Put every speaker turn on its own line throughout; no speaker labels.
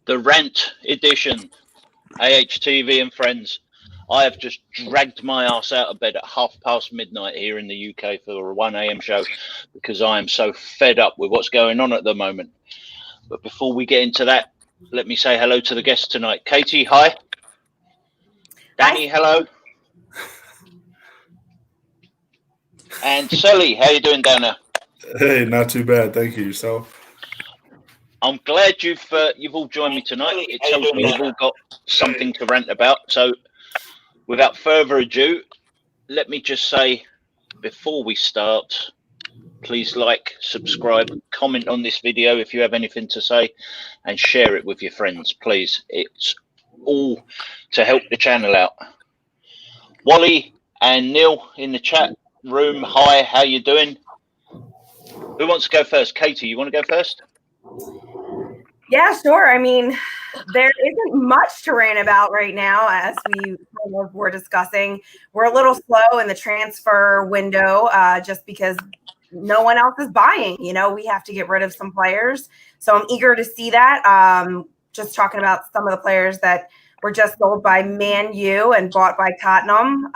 the rant edition, AHTV and friends. I have just dragged my ass out of bed at midnight here in the UK for a 1 a.m. show because I am so fed up with what's going on at the moment. But before we get into that, let me say hello to the guests tonight. Katie, hi. Danny,
hi.
Hello. And Sally, how you doing down there?
Hey, not too bad. Thank you. Yourself?
I'm glad you've all joined me tonight. It tells me you've all got something to rant about. So without further ado, let me just say before we start, please like, subscribe, comment on this video if you have anything to say, and share it with your friends, please. It's all to help the channel out. Wally and Neil in the chat room, hi, how you doing? Who wants to go first? Katie, you want to go first?
Yeah, sure. I mean, there isn't much to rant about right now, as we kind of were discussing. We're a little slow in the transfer window just because no one else is buying. You know, we have to get rid of some players. So I'm eager to see that. Just talking about some of the players that were just sold by Man U and bought by Tottenham.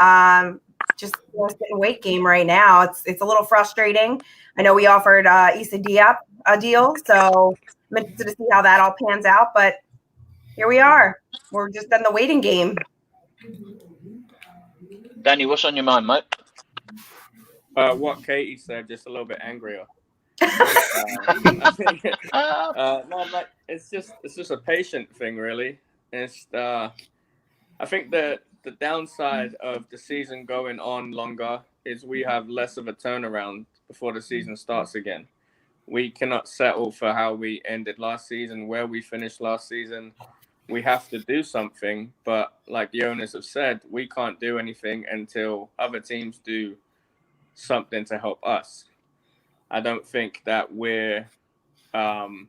Just a sit and wait game right now. It's a little frustrating. I know we offered Issa Diop a deal, so I'm interested to see how that all pans out. But here we are. We're just in the waiting game.
Danny, what's on your mind, mate?
What Katie said, just a little bit angrier. No, like it's just a patient thing, really. It's I think the downside of the season going on longer is we have less of a turnaround before the season starts again. We cannot settle for how we ended last season, where we finished last season. We have to do something, but like the owners have said, we can't do anything until other teams do something to help us. I don't think that we're in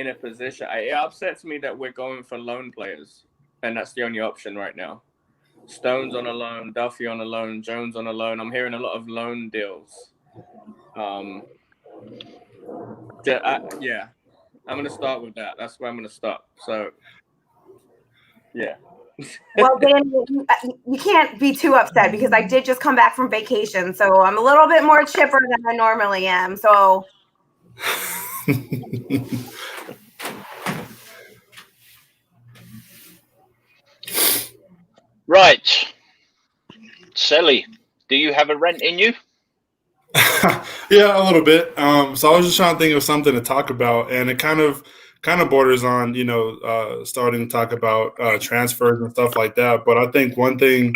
a position. It upsets me that we're going for loan players, and that's the only option right now. Stones on a loan, Duffy on a loan, Jones on a loan. I'm hearing a lot of loan deals. Yeah, I'm going to start with that. That's where I'm going to stop. So, yeah.
Well, Dan, you can't be too upset because I did just come back from vacation, so I'm a little bit more chipper than I normally am. So,
Right. Sally, do you have a rant in you?
Yeah, a little bit. So I was just trying to think of something to talk about, and it kind of borders on, starting to talk about transfers and stuff like that. But I think one thing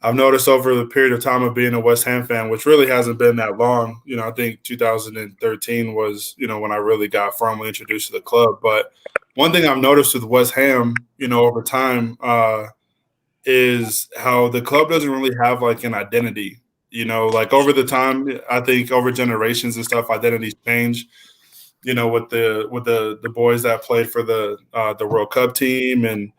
I've noticed over the period of time of being a West Ham fan, which really hasn't been that long, I think 2013 was, when I really got formally introduced to the club. But one thing I've noticed with West Ham, over time, is how the club doesn't really have like an identity. Like over the time, I think over generations and stuff, identities change. With the boys that played for the World Cup team, and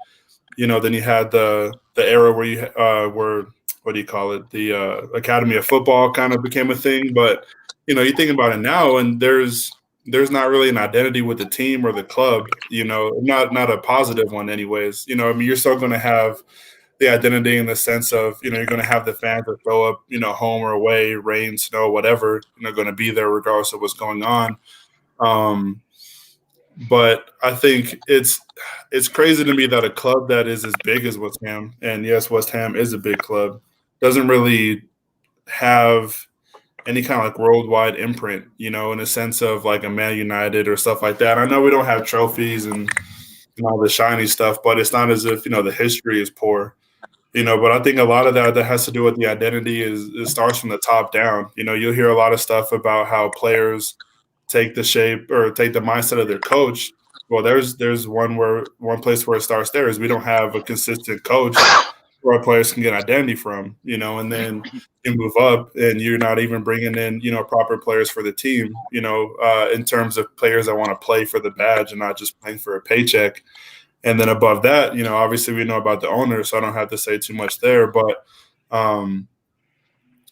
then you had the era where you were, what do you call it? The Academy of Football kind of became a thing. But you think about it now, and there's not really an identity with the team or the club. Not a positive one, anyways. I mean, you're still going to have the identity in the sense of, you're going to have the fans that show up, home or away, rain, snow, whatever, going to be there regardless of what's going on. But I think it's crazy to me that a club that is as big as West Ham, and yes, West Ham is a big club, doesn't really have any kind of like worldwide imprint, in a sense of like a Man United or stuff like that. I know we don't have trophies and all the shiny stuff, but it's not as if, the history is poor. But I think a lot of that has to do with the identity. It starts from the top down. You'll hear a lot of stuff about how players take the shape or take the mindset of their coach. Well, there's one place where it starts there is we don't have a consistent coach where our players can get identity from, and then you move up and you're not even bringing in, proper players for the team, in terms of players that want to play for the badge and not just playing for a paycheck. And then above that, obviously we know about the owner, so I don't have to say too much there. But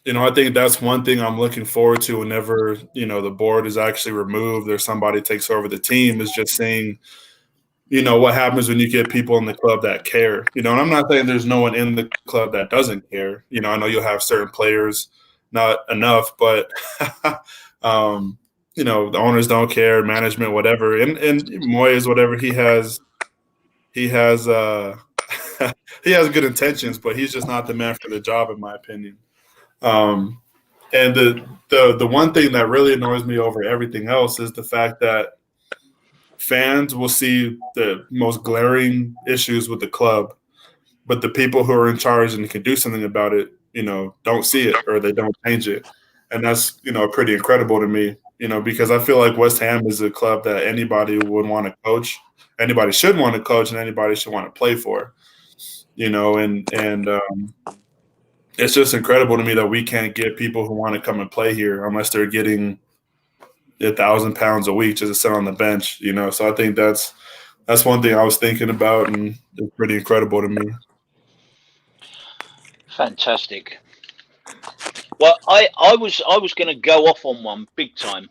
I think that's one thing I'm looking forward to whenever, the board is actually removed or somebody takes over the team, is just seeing, what happens when you get people in the club that care. And I'm not saying there's no one in the club that doesn't care. I know you'll have certain players, not enough, but the owners don't care, management, whatever. And Moyes, whatever he has he has he has good intentions, but he's just not the man for the job, in my opinion. And the one thing that really annoys me over everything else is the fact that fans will see the most glaring issues with the club, but the people who are in charge and can do something about it, don't see it or they don't change it. And that's, pretty incredible to me, because I feel like West Ham is a club that anybody would want to coach, anybody should want to coach, and anybody should want to play for, and it's just incredible to me that we can't get people who want to come and play here unless they're getting £1,000 a week just to sit on the bench, So I think that's one thing I was thinking about, and it's pretty incredible to me.
Fantastic. Well, I was going to go off on one big time,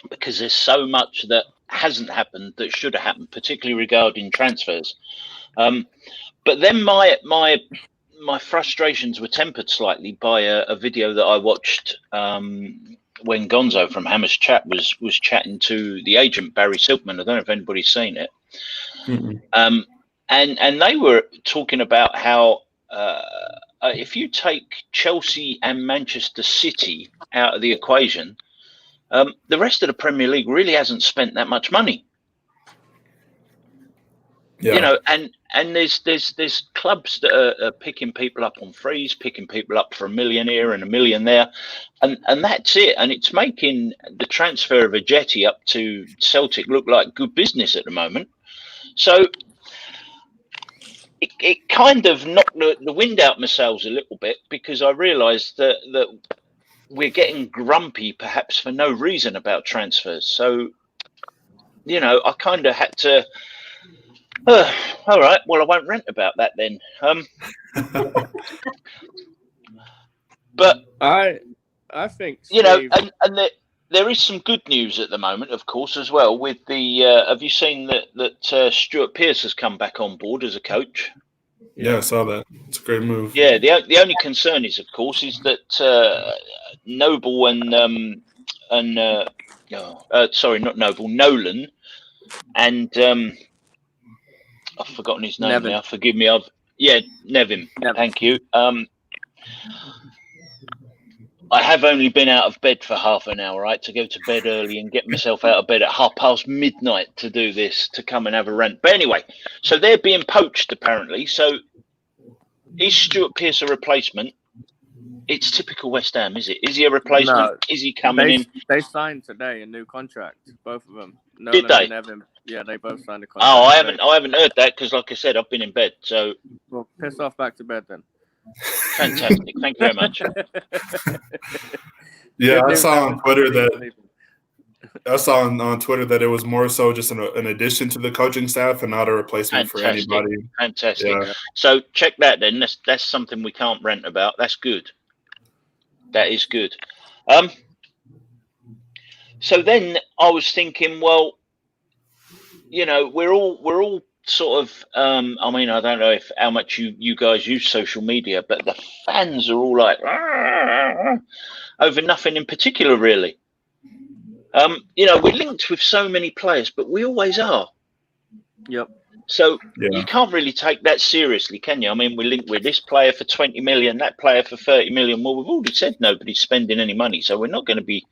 because there's so much that hasn't happened that should have happened, particularly regarding transfers. But then my frustrations were tempered slightly by a video that I watched when Gonzo from Hammer's Chat was chatting to the agent Barry Silkman. I don't know if anybody's seen it. Mm-hmm. And they were talking about how if you take Chelsea and Manchester City out of the equation, the rest of the Premier League really hasn't spent that much money. Yeah. And there's clubs that are picking people up on frees, picking people up for £1 million here and £1 million there, and that's it. And it's making the transfer of a Jetty up to Celtic look like good business at the moment. So it kind of knocked the wind out my sails a little bit, because I realised that we're getting grumpy perhaps for no reason about transfers. So, I kind of had to. All right. Well, I won't rant about that then. But
I think
and there is some good news at the moment, of course, as well. With the have you seen that Stuart Pearce has come back on board as a coach?
Yeah, I saw that. It's a great move.
Yeah. The only concern is, of course, is that Noble sorry, not Noble, Nolan, and I've forgotten his name
Nevin.
now. Forgive me. Nevin. Thank you. I have only been out of bed for half an hour, right? To go to bed early and get myself out of bed at midnight to do this, to come and have a rant. But anyway, so they're being poached apparently. So is Stuart Pearce a replacement? It's typical West Ham, is it? Is he a replacement? No, is he coming in?
They signed today a new contract, both of them.
Did they?
And Evan, yeah, they both signed a contract.
Oh, I haven't heard that, because, like I said, I've been in bed. So,
well, piss off back to bed then.
Fantastic. Thank you very much.
Yeah, I saw on Twitter that it was more so just an addition to the coaching staff and not a replacement for anybody.
Fantastic. Yeah. So check that then. That's something we can't rant about. That's good. That is good. So then I was thinking, well, we're all sort of. I mean, I don't know how much you guys use social media, but the fans are all like over nothing in particular, really. We're linked with so many players, but we always are.
Yep.
So you can't really take that seriously, can you? I mean, we're linked with this player for 20 million, that player for 30 million. Well, we've already said nobody's spending any money, so we're not going to be,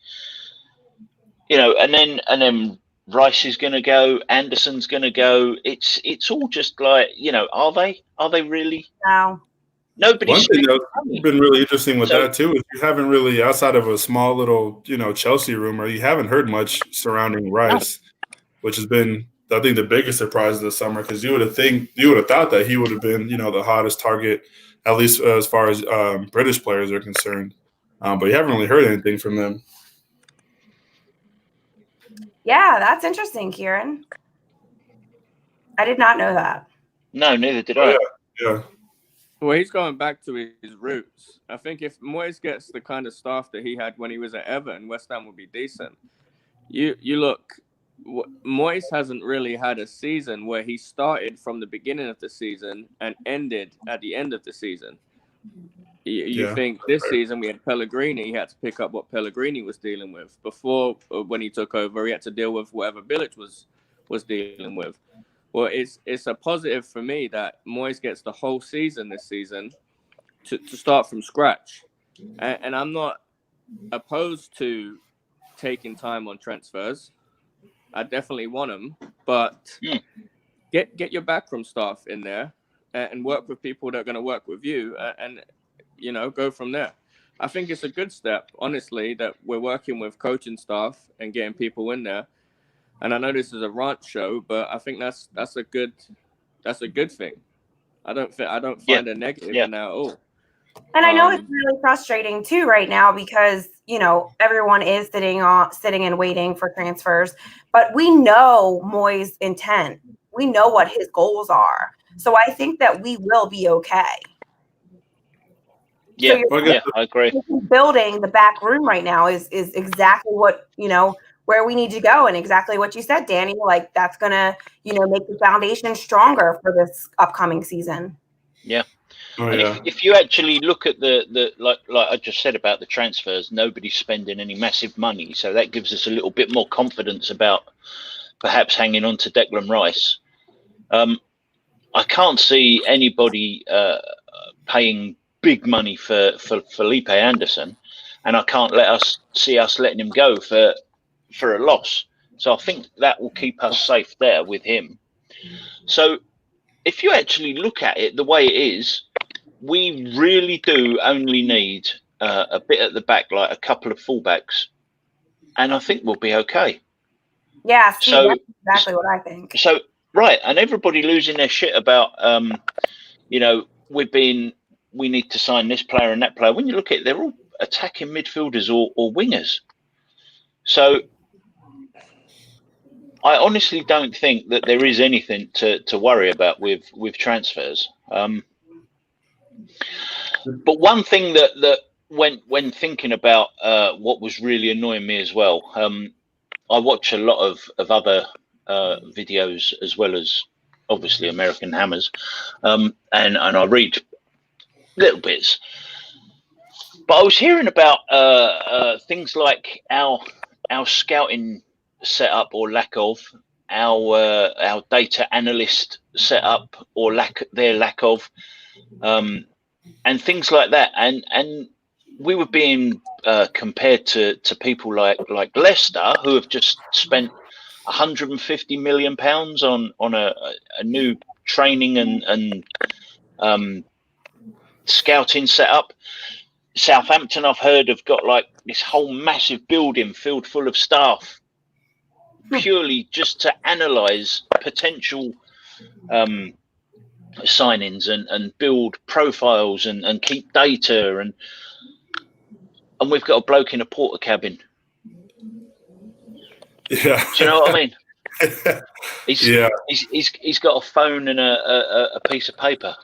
and then Rice is going to go, Anderson's going to go. It's all just like, are they really?
No.
Nobody's.
One thing that's been really interesting with that too is you haven't really, outside of a small little, Chelsea rumor, you haven't heard much surrounding Rice, which has been, I think, the biggest surprise of the summer, because you would have thought that he would have been, the hottest target, at least as far as British players are concerned. But you haven't really heard anything from them.
Yeah, that's interesting, Kieran. I did not know that.
No, neither did I.
Yeah.
Well, he's going back to his roots. I think if Moyes gets the kind of staff that he had when he was at Everton, West Ham will be decent. You look, Moyes hasn't really had a season where he started from the beginning of the season and ended at the end of the season. You think this season we had Pellegrini, he had to pick up what Pellegrini was dealing with. Before, when he took over, he had to deal with whatever Bilic was dealing with. Well, it's a positive for me that Moyes gets the whole season this season to start from scratch. And I'm not opposed to taking time on transfers. I definitely want them, but get your backroom staff in there and work with people that are going to work with you and go from there. I think it's a good step, honestly, that we're working with coaching staff and getting people in there. And I know this is a rant show, but I think that's a good thing. I don't find a negative in that at all.
And I know it's really frustrating too right now because everyone is sitting and waiting for transfers, but we know Moyes' intent. We know what his goals are, so I think that we will be okay.
Yeah, I agree.
Building the back room right now is exactly what where we need to go, and exactly what you said, Danny. Like that's gonna make the foundation stronger for this upcoming season.
Yeah. If you actually look at the like I just said about the transfers, nobody's spending any massive money, so that gives us a little bit more confidence about perhaps hanging on to Declan Rice. I can't see anybody paying big money for Felipe Anderson, and I can't see us letting him go for a loss. So I think that will keep us safe there with him. So if you actually look at it the way it is, we really do only need a bit at the back, like a couple of fullbacks, and I think we'll be okay.
Yeah, Steve, that's exactly what I think.
So right, and everybody losing their shit about we need to sign this player and that player. When you look at it, they're all attacking midfielders or wingers. So I honestly don't think that there is anything to worry about with transfers. But one thing that when thinking about what was really annoying me as well, I watch a lot of other videos as well as obviously American Hammers, and I read little bits. But I was hearing about things like our scouting setup or lack of, our data analyst setup or lack of, and things like that. And we were being compared to people like Leicester, who have just spent £150 million on a new training and scouting setup. Southampton, I've heard, have got like this whole massive building filled full of staff purely just to analyze potential signings and build profiles and keep data, and we've got a bloke in a porter cabin.
Yeah.
Do you know what I mean? He's got a phone and a piece of paper.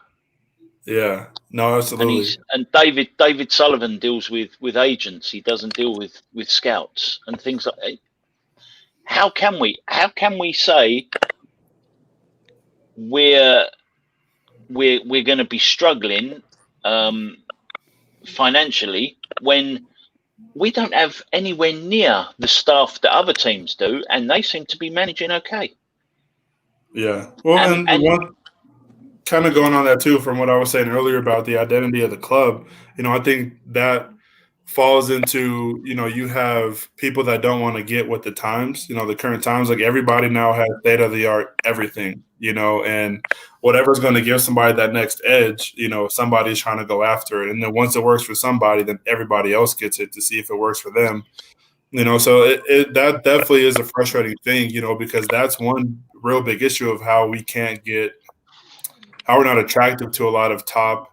Yeah, no, absolutely.
And David Sullivan deals with agents. He doesn't deal with scouts and things like that. How can we say we're going to be struggling financially when we don't have anywhere near the staff that other teams do, and they seem to be managing okay?
Yeah, well, and one kind of going on that too, from what I was saying earlier about the identity of the club, I think that falls into, you have people that don't want to get with the times, the current times. Like everybody now has state of the art everything, and whatever's going to give somebody that next edge, somebody's trying to go after it. And then once it works for somebody, then everybody else gets it to see if it works for them. So that definitely is a frustrating thing, because that's one real big issue of how we can't how we're not attractive to a lot of top,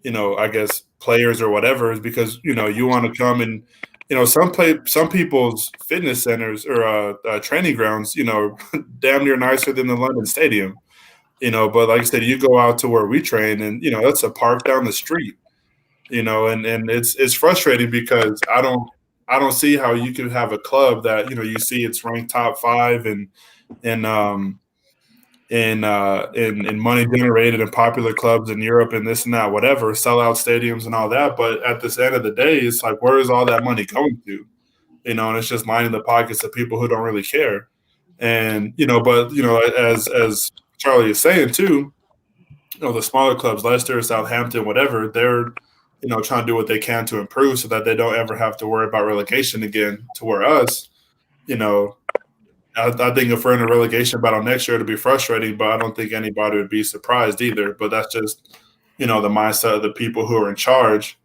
I guess, players or whatever, is because, you want to come and, some people's fitness centers or training grounds, damn near nicer than the London Stadium. But like I said, you go out to where we train, and that's a park down the street. And it's frustrating because I don't see how you could have a club that you see it's ranked top 5 in money generated in popular clubs in Europe and this and that, whatever, sellout stadiums and all that. But at this end of the day, it's like, where is all that money going to? And it's just lining the pockets of people who don't really care. And but as Charlie is saying too, the smaller clubs, Leicester, Southampton, whatever, they're trying to do what they can to improve so that they don't ever have to worry about relegation again. To where us, I think if we're in a relegation battle next year, it'll be frustrating, but I don't think anybody would be surprised either. But that's just, the mindset of the people who are in charge,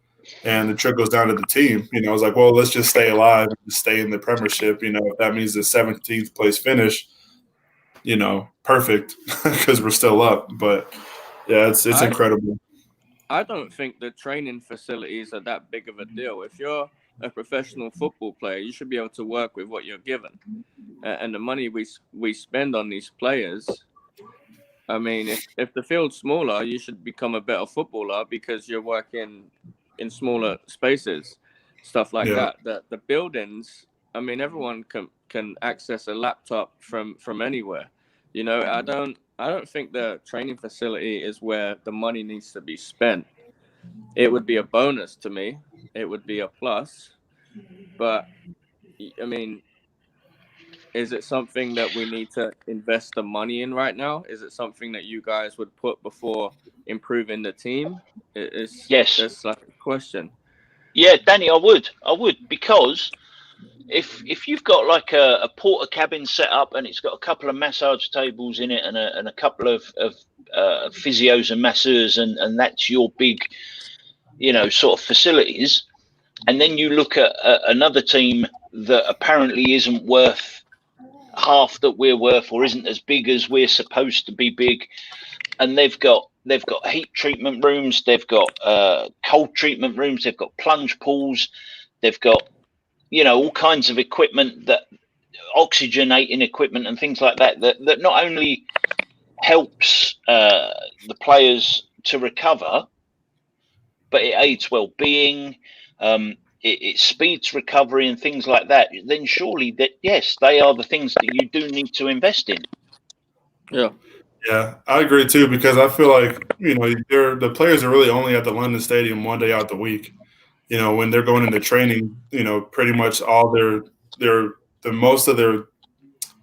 and it trickles down to the team. It's like, well, let's just stay alive and stay in the Premiership. If that means the 17th place finish, perfect, because we're still up. But yeah, it's incredible.
I don't think the training facilities are that big of a deal. If you're a professional football player, you should be able to work with what you're given. And the money we spend on these players, I mean, if the field's smaller, you should become a better footballer because you're working in smaller spaces, stuff like that. The buildings, I mean, everyone can access a laptop from anywhere. I don't think the training facility is where the money needs to be spent. It would be a bonus to me. It would be a plus. But, I mean, is it something that we need to invest the money in right now? Is it something that you guys would put before improving the team?
Yes.
That's like a question.
Yeah, Danny, I would because if you've got like a porter cabin set up and it's got a couple of massage tables in it and a couple of physios and masseurs and that's your big, sort of facilities, and then you look at another team that apparently isn't worth half that we're worth or isn't as big as we're supposed to be big, and they've got heat treatment rooms, they've got cold treatment rooms, they've got plunge pools, they've got all kinds of equipment, that oxygenating equipment and things like that not only helps the players to recover, but it aids well-being, it speeds recovery and things like that. Then surely that, yes, they are the things that you do need to invest in.
Yeah, I agree too, because I feel like the players are really only at the London Stadium one day out the week. When they're going into training, pretty much all the most of their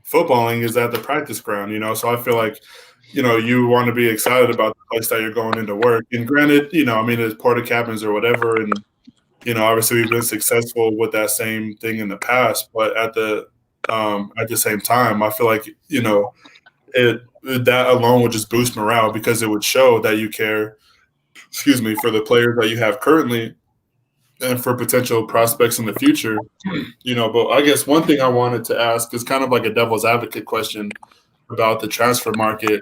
footballing is at the practice ground. So I feel like you want to be excited about the place that you're going into work. And granted, there's porta cabins or whatever, and obviously we've been successful with that same thing in the past. But at the same time, I feel like that alone would just boost morale, because it would show that you care. Excuse me, for the players that you have currently and for potential prospects in the future. But I guess one thing I wanted to ask is kind of like a devil's advocate question about the transfer market.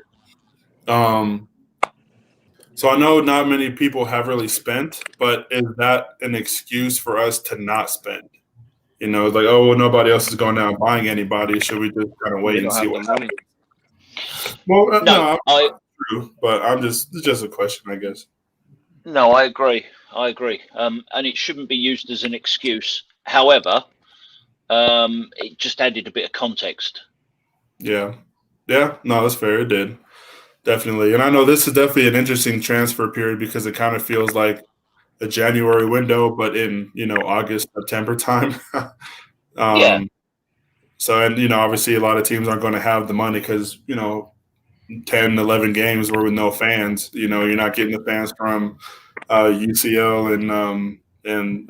So I know not many people have really spent, but is that an excuse for us to not spend? It's like, oh, well, nobody else is going down buying anybody. Should we just kind of wait and see what happens? Well, no, true, but it's just a question, I guess.
No, I agree. And it shouldn't be used as an excuse. However, it just added a bit of context.
Yeah. No, that's fair. It did. Definitely. And I know this is definitely an interesting transfer period, because it kind of feels like a January window, but in, August, September time.
Yeah.
So, and, obviously a lot of teams aren't going to have the money because, 10, 11 games were with no fans. You're not getting the fans from UCL and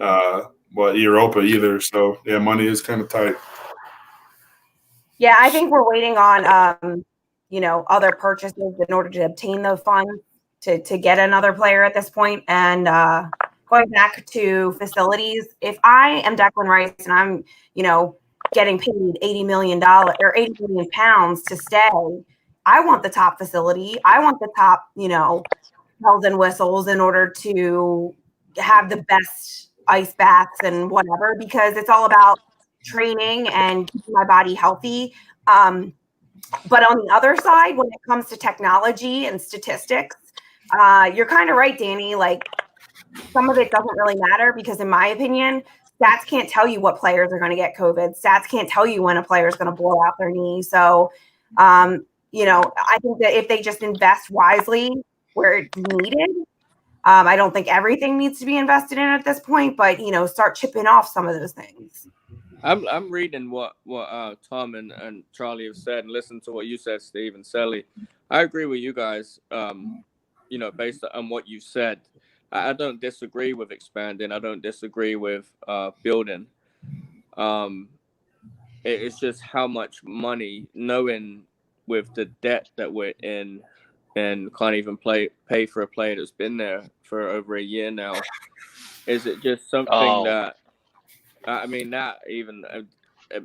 Europa either. So, yeah, money is kind of tight.
Yeah, I think we're waiting on other purchases in order to obtain the funds to get another player at this point. And going back to facilities, if I am Declan Rice and I'm, getting paid $80 million or 80 million pounds to stay, I want the top facility. I want the top, bells and whistles in order to have the best ice baths and whatever, because it's all about training and keeping my body healthy. But on the other side, when it comes to technology and statistics, you're kind of right, Danny. Like, some of it doesn't really matter because, in my opinion, stats can't tell you what players are going to get COVID. Stats can't tell you when a player is going to blow out their knee. So, you know, I think that if they just invest wisely where it's needed, I don't think everything needs to be invested in at this point, but, you know, start chipping off some of those things.
I'm reading what Tom and Charlie have said, and listen to what you said, Steve and Sally. I agree with you guys. You know, based on what you said, I don't disagree with expanding. I don't disagree with building. It's just how much money, knowing with the debt that we're in, and can't even pay for a player that's been there for over a year now. Is it just something that? I mean, not even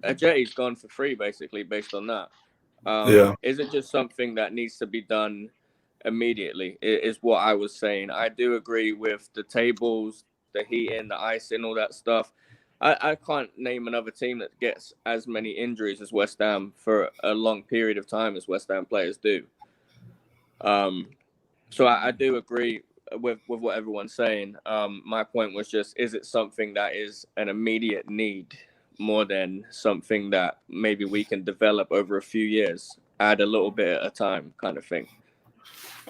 a jetty's gone for free, basically, based on that. Is it just something that needs to be done immediately? Is what I was saying. I do agree with the tables, the heating, the icing, all that stuff. I can't name another team that gets as many injuries as West Ham for a long period of time as West Ham players do. So I do agree with what everyone's saying. My point was just, is it something that is an immediate need more than something that maybe we can develop over a few years, add a little bit at a time kind of thing?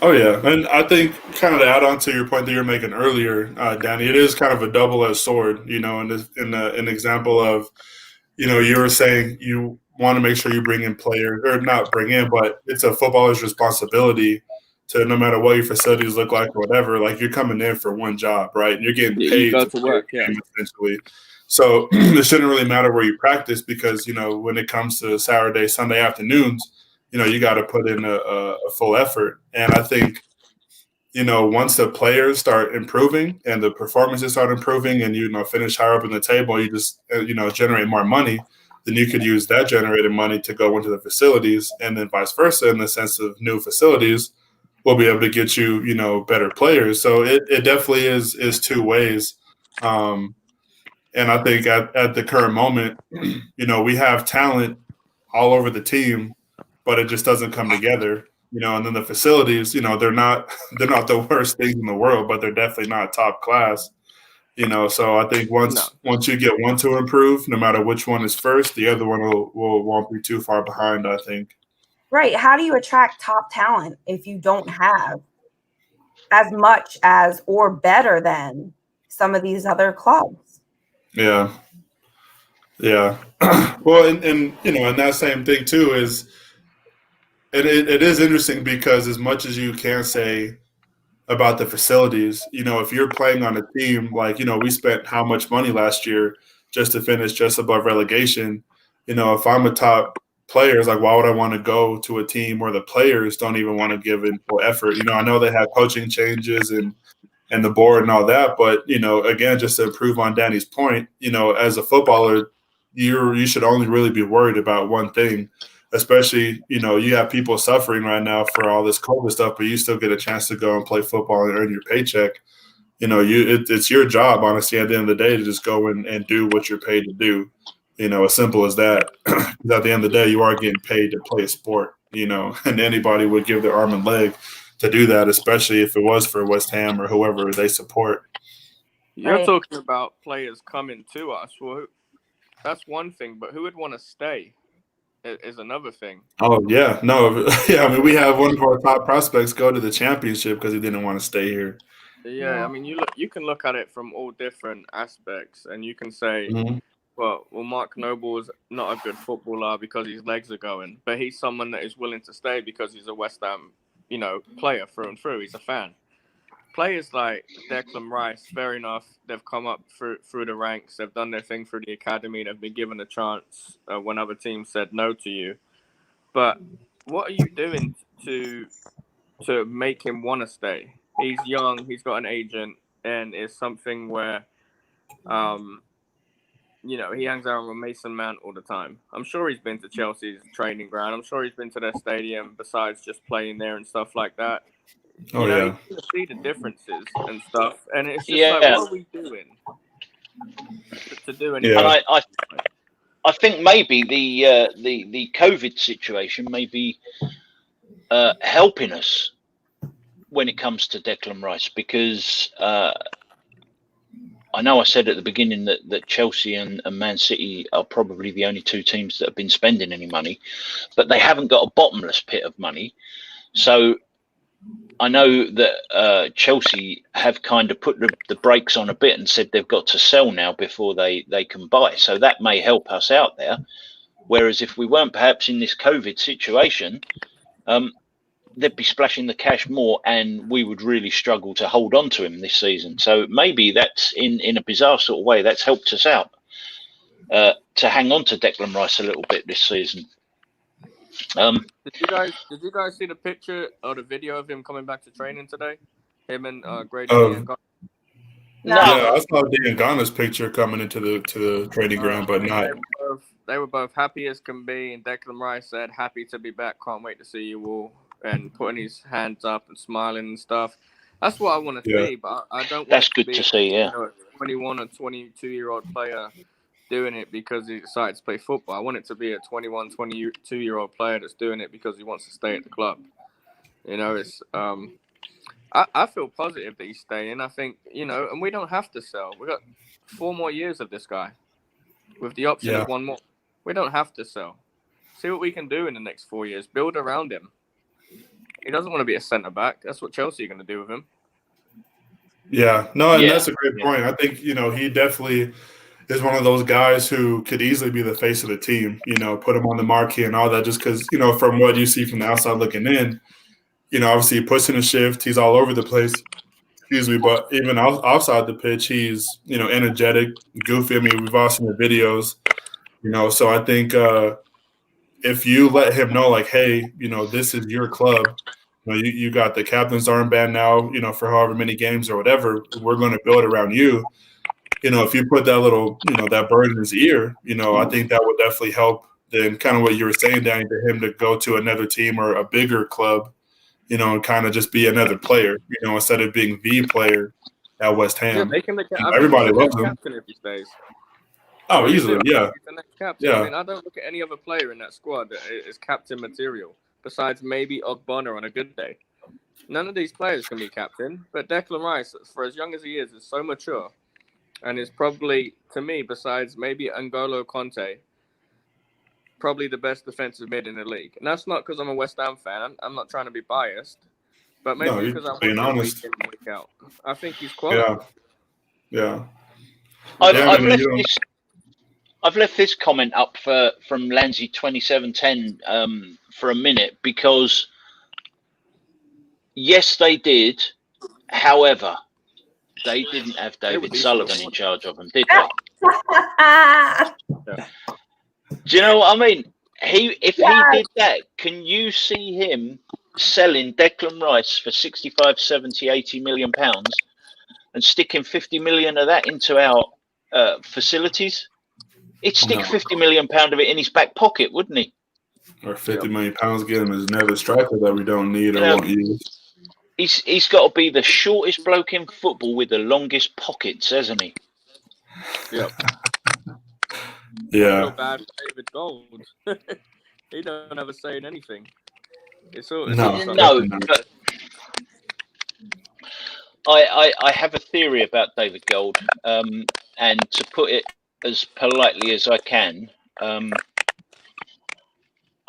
Oh, yeah. And I think kind of to add on to your point that you were making earlier, Danny, it is kind of a double-edged sword, you know, in an example of, you know, you were saying you want to make sure you bring in players, or not bring in, but it's a footballer's responsibility to, no matter what your facilities look like or whatever, like, you're coming in for one job, right? And you're getting paid
you go to work,
essentially. So it shouldn't really matter where you practice because, you know, when it comes to Saturday, Sunday afternoons, you know, you got to put in a full effort. And I think, you know, once the players start improving and the performances start improving and, you know, finish higher up in the table, you just, you know, generate more money, then you could use that generated money to go into the facilities, and then vice versa in the sense of new facilities will be able to get you, you know, better players. So it definitely is two ways. And I think at the current moment, you know, we have talent all over the team, but it just doesn't come together, you know. And then the facilities, you know, they're not the worst things in the world, but they're definitely not top class, you know. So I think once you get one to improve, no matter which one is first, the other one won't be too far behind, I think.
Right. How do you attract top talent if you don't have as much as or better than some of these other clubs?
Yeah. Yeah. Well, and you know, and that same thing too is it is interesting because as much as you can say about the facilities, you know, if you're playing on a team like, you know, we spent how much money last year just to finish just above relegation. You know, if I'm a top player, it's like, why would I want to go to a team where the players don't even want to give in full effort? You know, I know they have coaching changes and the board and all that, but, you know, again, just to improve on Danny's point, you know, as a footballer, you should only really be worried about one thing. Especially, you know, you have people suffering right now for all this COVID stuff, but you still get a chance to go and play football and earn your paycheck. You know, it's your job, honestly, at the end of the day, to just go and do what you're paid to do. You know, as simple as that. At the end of the day, you are getting paid to play a sport, you know, and anybody would give their arm and leg to do that, especially if it was for West Ham or whoever they support.
You're talking about players coming to us. Well, that's one thing, but who would want to stay is another thing.
Oh, yeah. No, yeah, I mean, we have one of our top prospects go to the championship because he didn't want to stay here.
Yeah, I mean, you can look at it from all different aspects, and you can say, well, Mark Noble is not a good footballer because his legs are going, but he's someone that is willing to stay because he's a West Ham, you know, player through and through. He's a fan. Players like Declan Rice, fair enough, they've come up through the ranks. They've done their thing through the academy. They've been given a chance when other teams said no to you. But what are you doing to make him want to stay? He's young. He's got an agent, and it's something where, you know, he hangs out with Mason Mount all the time. I'm sure he's been to Chelsea's training ground. I'm sure he's been to their stadium besides just playing there and stuff like that. You know, you can see the differences and stuff, and it's just like, what are we doing to do anything?
And I think maybe the COVID situation may be helping us when it comes to Declan Rice, because I know I said at the beginning that Chelsea and Man City are probably the only two teams that have been spending any money, but they haven't got a bottomless pit of money. So I know that Chelsea have kind of put the brakes on a bit and said they've got to sell now before they can buy. So that may help us out there. Whereas if we weren't perhaps in this COVID situation, they'd be splashing the cash more, and we would really struggle to hold on to him this season. So maybe that's in a bizarre sort of way that's helped us out to hang on to Declan Rice a little bit this season.
Did you guys see the picture or the video of him coming back to training today? Him and Grady Diangana?
No.
Yeah, I saw Diangana's picture coming into the training ground, but not.
They were both happy as can be, and Declan Rice said, "Happy to be back. Can't wait to see you all." And putting his hands up and smiling and stuff. That's what I want to see, but I don't want
That's
to
good to see, yeah.
A 21 or 22-year-old player doing it because he decided to play football. I want it to be a 21, 22-year-old player that's doing it because he wants to stay at the club. It's I feel positive that he's staying. I think, and we don't have to sell. We've got 4 more years of this guy with the option of 1 more. We don't have to sell. See what we can do in the next 4 years. Build around him. He doesn't want to be a centre-back. That's what Chelsea are going to do with him.
Yeah, no, and that's a great point. I think, he definitely is one of those guys who could easily be the face of the team, put him on the marquee and all that, just because, from what you see from the outside looking in, obviously he puts in a shift. He's all over the place. Excuse me. But even outside the pitch, he's, energetic, goofy. I mean, we've all seen the videos, so I think if you let him know, like, hey, this is your club, you got the captain's armband now, for however many games or whatever, we're going to build around you. If you put that little, that bird in his ear, I think that would definitely help. Then kind of what you were saying, Danny, to him to go to another team or a bigger club, and kind of just be another player, instead of being the player at West Ham.
Yeah, make him
everybody loves him.
Captain if he stays.
Oh, easily, yeah.
He's the next captain.
Yeah.
I mean, I don't look at any other player in that squad that is captain material, besides maybe Ogbonna on a good day. None of these players can be captain, but Declan Rice, for as young as he is so mature, and is probably, to me, besides maybe N'Golo Conte, probably the best defensive mid in the league. And that's not because I'm a West Ham fan. I'm not trying to be biased, but maybe because I'm being honest. Week in, week out. I think he's quality.
Yeah.
I've left this comment up from Lanzy 2710 for a minute because yes, they did. However, they didn't have David Sullivan in charge of them, did they? Do you know what I mean? If he did that, can you see him selling Declan Rice for 65, 70, 80 million pounds and sticking 50 million of that into our facilities? He'd stick 50 million pound of it in his back pocket, wouldn't he?
Or 50 million pounds get him as another striker that we don't need or won't use.
He's got to be the shortest bloke in football with the longest pockets, hasn't he?
Yep.
Yeah.
I feel bad for David Gold. He don't ever say anything.
But I have a theory about David Gold, and to put it as politely as I can, I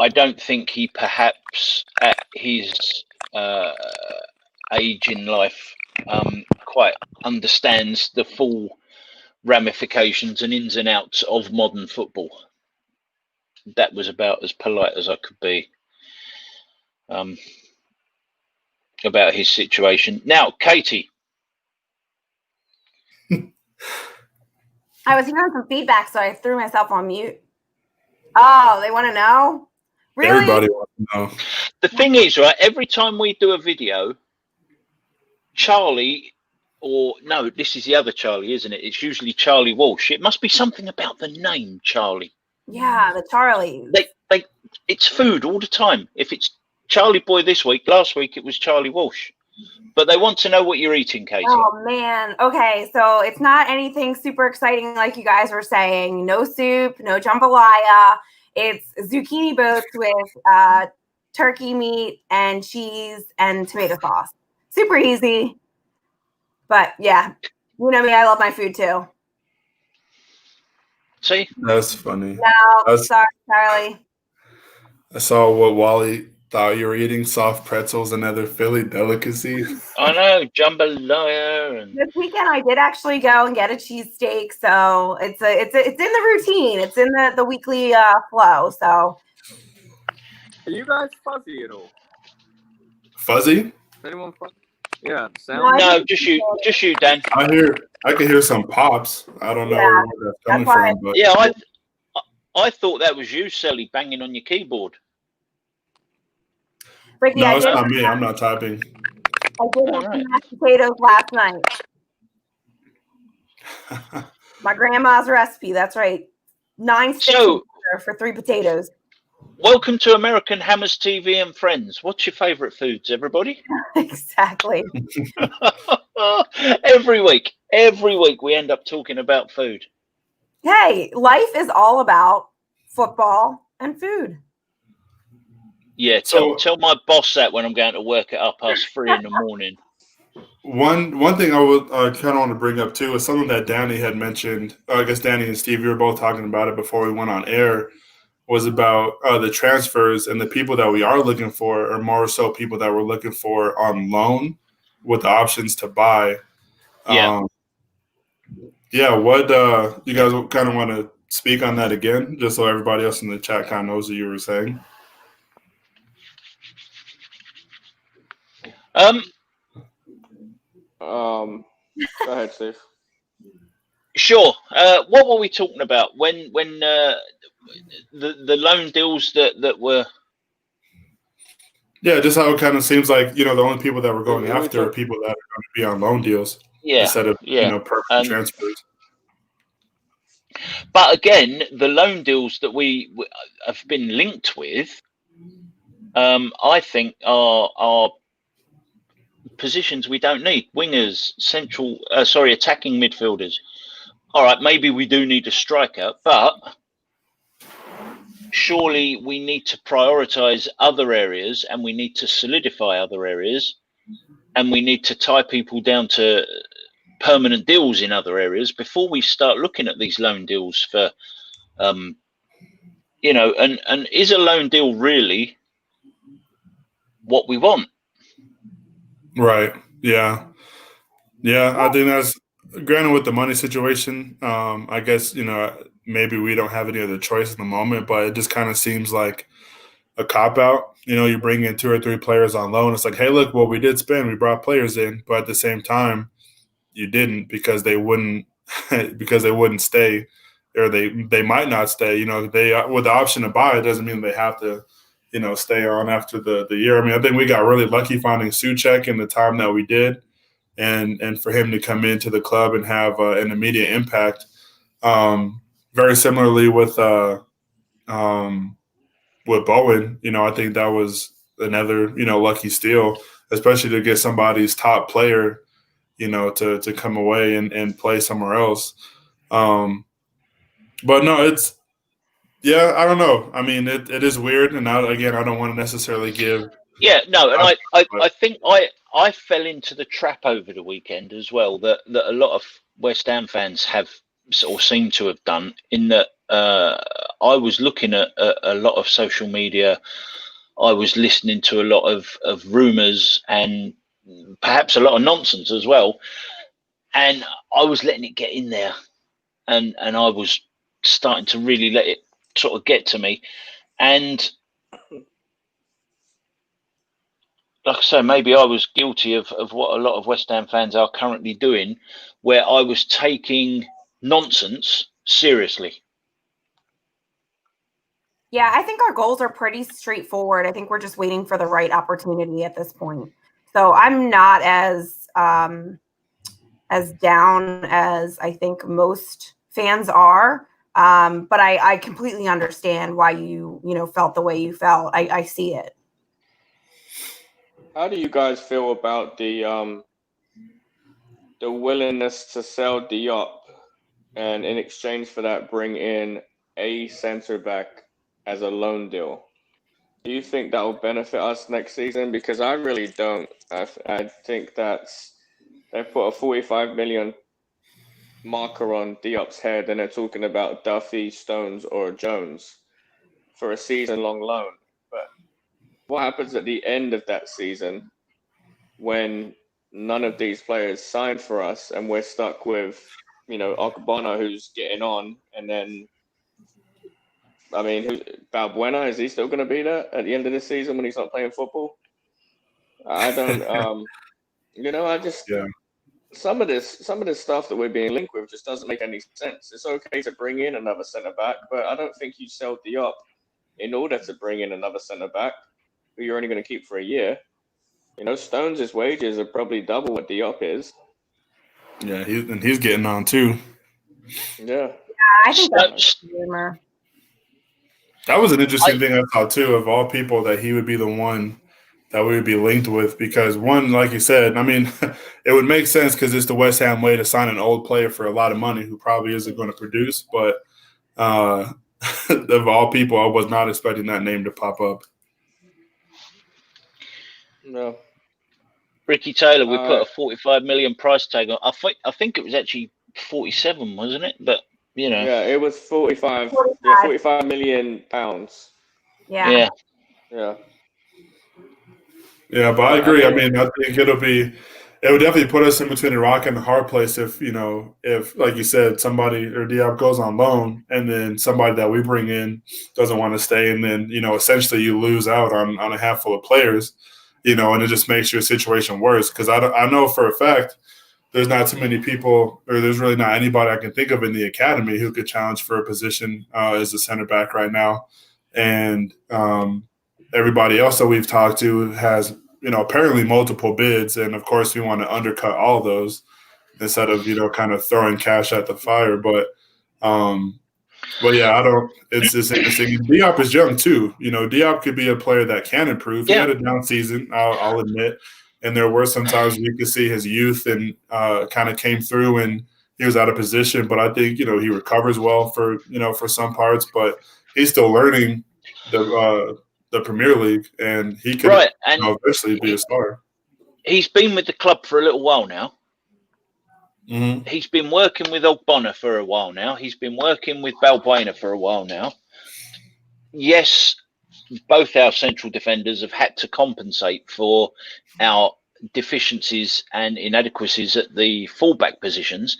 don't think he perhaps at his age in life quite understands the full ramifications and ins and outs of modern football. That was about as polite as I could be about his situation. Now, Katie.
I was hearing some feedback, so I threw myself on mute. Oh, they want to know? Really?
Everybody wants to know.
The thing is, right, every time we do a video, Charlie, this is the other Charlie, isn't it? It's usually Charlie Walsh. It must be something about the name Charlie.
Yeah, the Charlie.
It's food all the time. If it's Charlie Boy this week, last week it was Charlie Walsh. but they want to know what you're eating, Katie.
Oh man. Okay, so it's not anything super exciting like you guys were saying. No soup, no jambalaya. It's zucchini boats with turkey meat and cheese and tomato sauce. Super easy. But yeah, you know me, I love my food too.
See?
That's funny.
No, sorry, Charlie.
I saw what Wally thought you were eating, soft pretzels, another Philly delicacy.
I know, jambalaya and
This weekend I did actually go and get a cheesesteak, so it's in the routine. It's in the weekly flow. So
Are you guys fuzzy at all?
Fuzzy?
Is anyone fuzzy? Yeah, sound.
no, just you, Dan.
I can hear some pops. I don't know
Yeah,
where that's coming
that's why-
from, but
Yeah, I thought that was you, Sally, banging on your keyboard.
Ricky,
no,
I
it's
did
not me. I'm not typing.
have
Alright.
some mashed potatoes last night. My grandma's recipe. That's right. 9 sticks
So-
of butter for 3 potatoes.
Welcome to American Hammers TV and Friends. What's your favourite foods, everybody?
Exactly.
Every week we end up talking about food.
Hey, life is all about football and food.
Yeah,
So-
tell my boss that when I'm going to work at 3:30 in the morning.
One thing I would kind of want to bring up too is something that Danny had mentioned. I guess Danny and Steve, you were both talking about it before we went on air. Was about the transfers and the people that we are looking for, or more so people that we're looking for on loan with the options to buy.
Yeah.
What you guys kind of want to speak on that again, just so everybody else in the chat kind of knows what you were saying?
Go ahead, Steve.
Sure. What were we talking about when the loan deals that were?
Yeah, just how it kind of seems like, the only people that we're going
Yeah, we
after are
talk-
people that are going to be on loan deals instead of permanent transfers.
But again, the loan deals that we have been linked with, I think are positions we don't need. Wingers, attacking midfielders. All right, maybe we do need a striker, but surely we need to prioritize other areas, and we need to solidify other areas, and we need to tie people down to permanent deals in other areas before we start looking at these loan deals for, and is a loan deal really what we want?
Right. Yeah. Yeah. I think that's granted with the money situation. I guess, maybe we don't have any other choice in the moment, but it just kind of seems like a cop out. You bring in 2 or 3 players on loan. It's like, hey, look, what we did spend, we brought players in, but at the same time, you didn't because they wouldn't stay, or they might not stay. They with the option to buy, it doesn't mean they have to, stay on after the year. I mean, I think we got really lucky finding Suchek in the time that we did, and for him to come into the club and have an immediate impact. Very similarly with Bowen, I think that was another lucky steal, especially to get somebody's top player, to come away and play somewhere else. But no, I don't know. I mean, it is weird, and I don't want to necessarily give.
Yeah, no, and I think I fell into the trap over the weekend as well that a lot of West Ham fans have or seem to have done, in that I was looking at a lot of social media. I was listening to a lot of rumours and perhaps a lot of nonsense as well. And I was letting it get in there, and I was starting to really let it sort of get to me. And like I say, maybe I was guilty of what a lot of West Ham fans are currently doing, where I was taking nonsense seriously.
Yeah, I think our goals are pretty straightforward. I think we're just waiting for the right opportunity at this point. So I'm not as down as I think most fans are. But I completely understand why you felt the way you felt. I see it.
How do you guys feel about the willingness to sell Diop and in exchange for that bring in a centre back as a loan deal? Do you think that will benefit us next season? Because I really don't. I think they put a 45 million marker on Diop's head, and they're talking about Duffy, Stones, or Jones for a season-long loan. But what happens at the end of that season when none of these players signed for us, and we're stuck with, Ogbonna, who's getting on, and then, I mean, Balbuena, is he still going to be there at the end of the season when he's not playing football? I don't, I just,
Yeah.
some of this stuff that we're being linked with just doesn't make any sense. It's okay to bring in another centre back, but I don't think you sell Diop in order to bring in another centre back who you're only going to keep for a year. Stones' wages are probably double what Diop is.
Yeah, he's getting on too.
Yeah.
I think that's a rumor.
That was an interesting thing I thought too, of all people, that he would be the one that we would be linked with, because one, like you said, I mean, it would make sense because it's the West Ham way to sign an old player for a lot of money who probably isn't going to produce. But of all people, I was not expecting that name to pop up.
No.
Ricky Taylor, we put a 45 million price tag on. I think it was actually 47, wasn't it? But
yeah, it was 45 million pounds.
Yeah.
Yeah, but I agree. I mean, I think it would definitely put us in between a rock and a hard place if like you said, somebody or Diop goes on loan and then somebody that we bring in doesn't want to stay, and then essentially you lose out on a handful of players, and it just makes your situation worse. Because I know for a fact there's not too many people, or there's really not anybody I can think of in the academy who could challenge for a position as a center back right now, and everybody else that we've talked to has, apparently multiple bids. And of course we want to undercut all those instead of, kind of throwing cash at the fire. But yeah, it's just interesting. Diop is young too. Diop could be a player that can improve.
Yeah.
He had a down season, I'll admit. And there were some times you could see his youth and kind of came through and he was out of position. But I think, he recovers well for some parts, but he's still learning the Premier League, and he could eventually be a star.
He's been with the club for a little while now.
Mm-hmm.
He's been working with Ogbonna for a while now. He's been working with Balbuena for a while now. Yes, both our central defenders have had to compensate for our deficiencies and inadequacies at the fullback positions,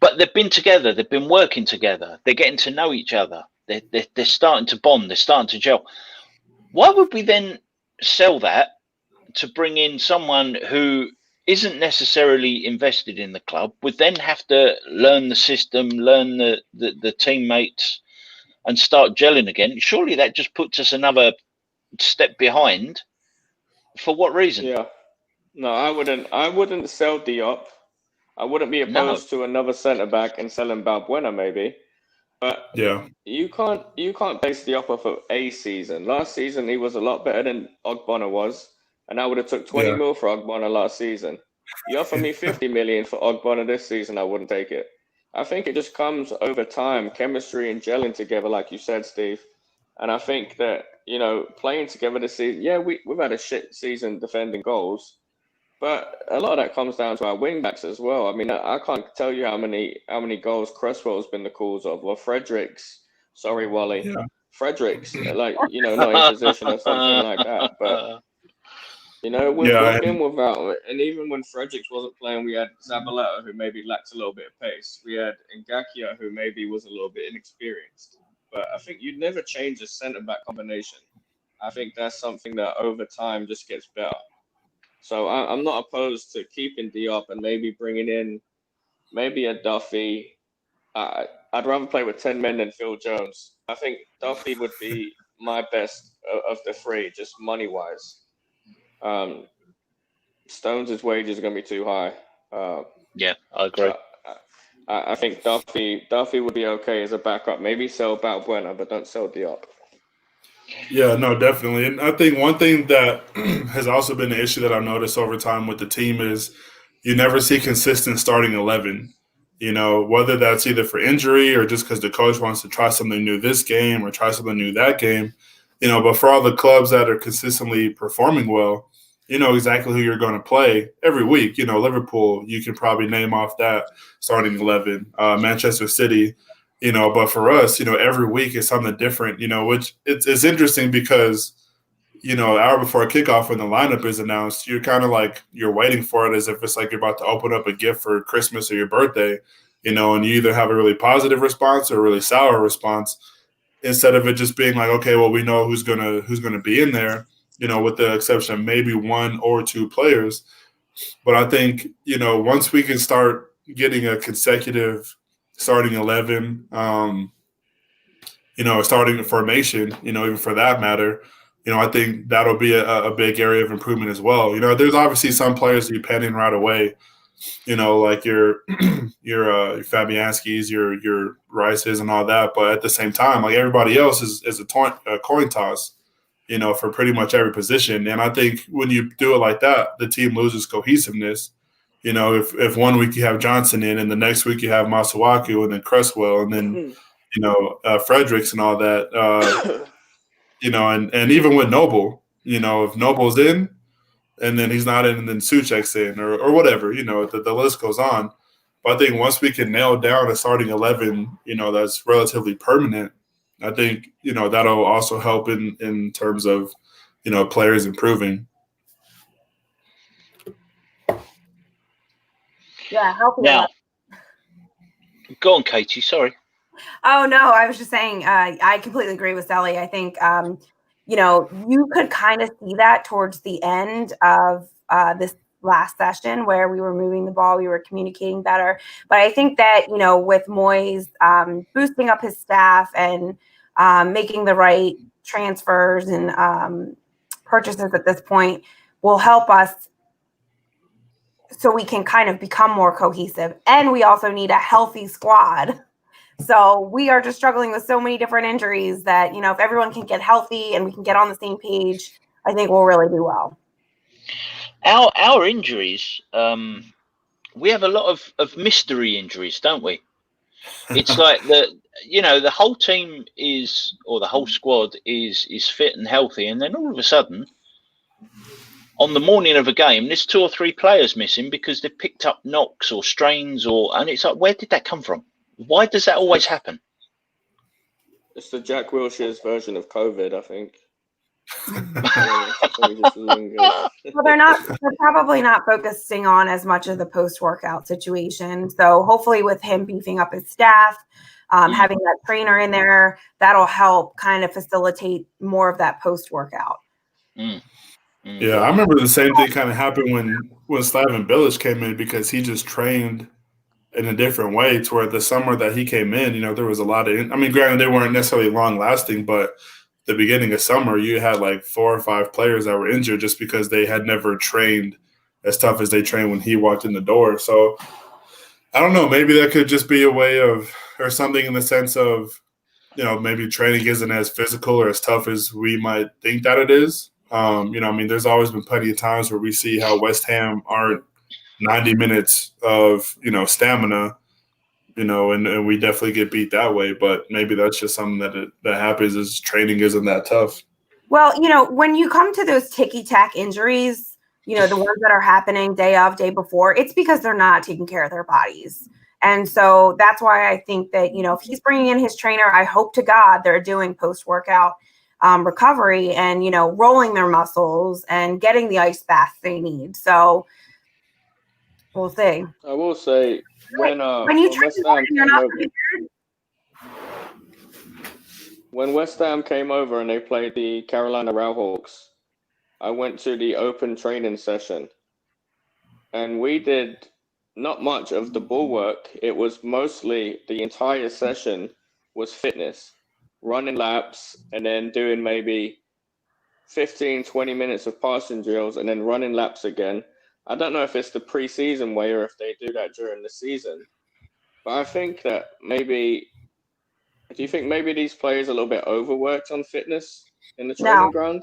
but they've been together. They've been working together. They're getting to know each other. They're starting to bond. They're starting to gel. Why would we then sell that to bring in someone who isn't necessarily invested in the club, would then have to learn the system, learn the teammates, and start gelling again? Surely that just puts us another step behind. For what reason?
Yeah. No, I wouldn't sell Diop. I wouldn't be opposed to another centre back and selling Balbuena maybe. But
yeah,
you can't base Diop off of a season. Last season he was a lot better than Ogbonna was, and I would have took 20 mil for Ogbonna last season. You offer me 50 million for Ogbonna this season, I wouldn't take it. I think it just comes over time, chemistry and gelling together, like you said, Steve. And I think that, playing together this season, we've had a shit season defending goals, but a lot of that comes down to our wingbacks as well. I mean, I can't tell you how many goals Cresswell's been the cause of, or Fredericks. Sorry, Wally.
Yeah.
Fredericks, not in position or something like that. But we've been without, and even when Fredericks wasn't playing, we had Zabaleta, who maybe lacked a little bit of pace. We had Ngakia, who maybe was a little bit inexperienced. But I think you'd never change a centre-back combination. I think that's something that over time just gets better. So I'm not opposed to keeping Diop and maybe bringing in maybe a Duffy. I'd rather play with 10 men than Phil Jones. I think Duffy would be my best of the three, just money-wise. Stones' wages are going to be too high.
Yeah, I agree.
I think Duffy would be okay as a backup. Maybe sell Balbuena, but don't sell Diop.
Yeah, no, definitely. And I think one thing that has also been an issue that I've noticed over time with the team is you never see consistent starting 11. Whether that's either for injury or just because the coach wants to try something new this game or try something new that game. But for all the clubs that are consistently performing well, you know exactly who you're going to play every week. Liverpool, you can probably name off that starting 11. Manchester City, but for us, every week is something different, which it's interesting because, an hour before kickoff when the lineup is announced, you're kind of like you're waiting for it as if it's like you're about to open up a gift for Christmas or your birthday, and you either have a really positive response or a really sour response instead of it just being like, okay, well, we know who's gonna be in there, with the exception of maybe one or two players. But I think, once we can start getting a consecutive starting 11, starting formation, even for that matter, I think that'll be a big area of improvement as well. There's obviously some players that you pen in right away, like your your Fabianskis, your Rices and all that. But at the same time, like everybody else is a coin toss, for pretty much every position. And I think when you do it like that, the team loses cohesiveness. If one week you have Johnson in and the next week you have Masuaku and then Cresswell and then Fredericks and all that, and even with Noble, if Noble's in and then he's not in and then Suchek's in or whatever, the list goes on. But I think once we can nail down a starting 11, that's relatively permanent, I think, that'll also help in terms of, players improving.
Yeah, helping.
Now, go on, Katie. Sorry.
Oh no, I was just saying. I completely agree with Sally. I think you could kind of see that towards the end of this last session where we were moving the ball, we were communicating better. But I think that with Moyes boosting up his staff and making the right transfers and purchases at this point will help us so we can kind of become more cohesive. And we also need a healthy squad. So we are just struggling with so many different injuries that, if everyone can get healthy and we can get on the same page, I think we'll really do well.
Our injuries, we have a lot of mystery injuries, don't we? It's like the whole team or the whole squad is fit and healthy, and then all of a sudden, on the morning of a game, there's 2 or 3 players missing because they've picked up knocks or strains, and it's like, where did that come from? Why does that always happen?
It's the Jack Wilshere's version of COVID, I think.
Well, they're probably not focusing on as much of the post-workout situation. So hopefully with him beefing up his staff, having that trainer in there, that'll help kind of facilitate more of that post-workout.
Yeah, I remember the same thing kind of happened when Slaven Bilic came in because he just trained in a different way to where the summer that he came in, there was a lot of, granted they weren't necessarily long lasting, but the beginning of summer, you had like 4 or 5 players that were injured just because they had never trained as tough as they trained when he walked in the door. So I don't know, maybe that could just be a way of, or something in the sense of, maybe training isn't as physical or as tough as we might think that it is. There's always been plenty of times where we see how West Ham aren't 90 minutes of, stamina, and we definitely get beat that way. But maybe that's just something that happens is training isn't that tough.
Well, when you come to those ticky-tack injuries, the ones that are happening day of, day before, it's because they're not taking care of their bodies. And so that's why I think that, if he's bringing in his trainer, I hope to God they're doing post-workout recovery and, rolling their muscles and getting the ice bath they need. So we'll see.
I will say, when West Ham came over and they played the Carolina Railhawks, I went to the open training session and we did not much of the ball work. It was mostly the entire session was fitness, running laps and then doing maybe 15, 20 minutes of passing drills and then running laps again. I don't know if it's the preseason way or if they do that during the season, but I think that do you think maybe these players are a little bit overworked on fitness? in the training
No.
ground?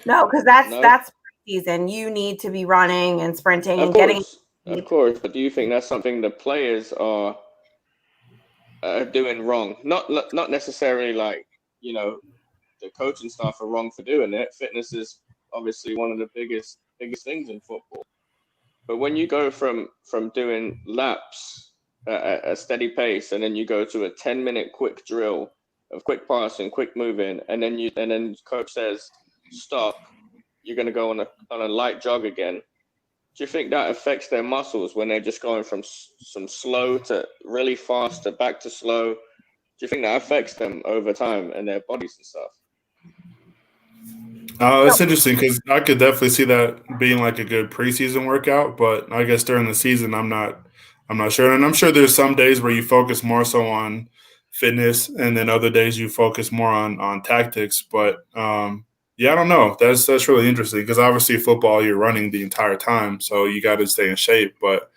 No, because that's season. You need to be running and sprinting and getting.
Of course. But do you think that's something the players are doing wrong? Not necessarily like, you know, the coaching staff are wrong for doing it. Fitness is obviously one of the biggest things in football. But when you go from doing laps at a steady pace, and then you go to a 10-minute quick drill of quick passing, quick moving, and then coach says stop, you're going to go on a light jog again. Do you think that affects their muscles when they're just going from some slow to really fast to back to slow? Do you think that affects them over time and their bodies and stuff?
It's interesting because I could definitely see that being like a good preseason workout, but I guess during the season, I'm not sure. And I'm sure there's some days where you focus more so on fitness, and then other days you focus more on tactics. But yeah, I don't know. That's really interesting because obviously football, you're running the entire time, so you got to stay in shape. But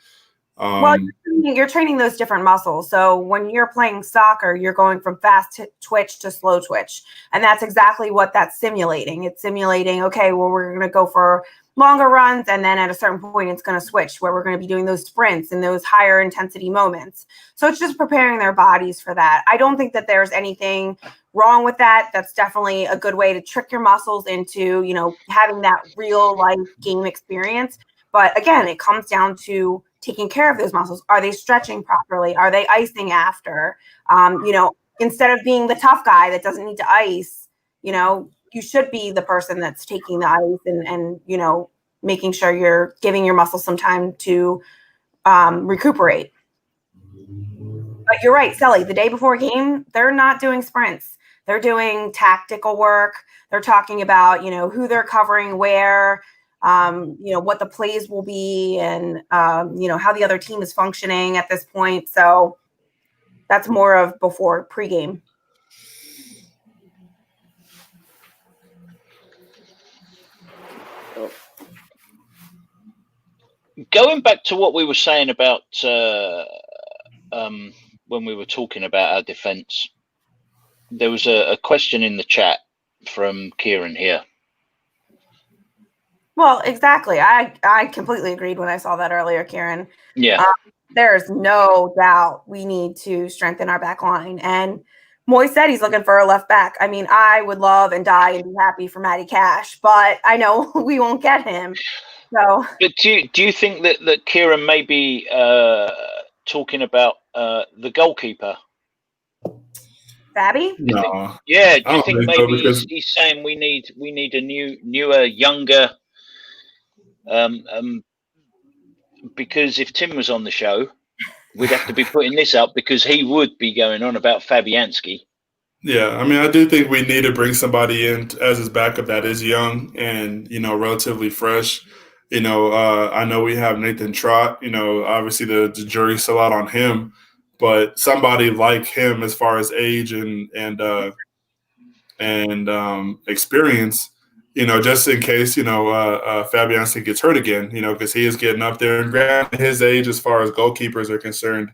well, you're training those different muscles. So when you're playing soccer, you're going from fast twitch to slow twitch. And that's exactly what that's simulating. It's simulating, okay, well, we're going to go for longer runs. And then at a certain point, it's going to switch where we're going to be doing those sprints and those higher intensity moments. So it's just preparing their bodies for that. I don't think that there's anything wrong with that. That's definitely a good way to trick your muscles into, you know, having that real life game experience. But again, it comes down to taking care of those muscles. Are they stretching properly? Are they icing after? You know, instead of being the tough guy that doesn't need to ice, you know, you should be the person that's taking the ice and you know, making sure you're giving your muscles some time to recuperate. But you're right, Sally, the day before a game, they're not doing sprints. They're doing tactical work. They're talking about, you know, who they're covering where, you know, what the plays will be and, you know, how the other team is functioning at this point. So that's more of before pregame.
Going back to what we were saying about when we were talking about our defense, there was a question in the chat from Kieran here.
Well, exactly. I completely agreed when I saw that earlier, Kieran.
Yeah.
There's no doubt we need to strengthen our back line. And Moy said he's looking for a left back. I mean, I would love and die and be happy for Matty Cash, but I know we won't get him. So,
but do you think that Kieran may be talking about the goalkeeper?
Fabby?
No.
Yeah. Do you think maybe he's saying we need a newer, younger? Because if Tim was on the show, we'd have to be putting this up because he would be going on about Fabianski.
Yeah, I mean, I do think we need to bring somebody in as his backup that is young and, you know, relatively fresh. You know, I know we have Nathan Trott. You know, obviously the jury's still out on him, but somebody like him as far as age and experience, you know, just in case, you know, Fabianski gets hurt again, you know, because he is getting up there. And granted, his age as far as goalkeepers are concerned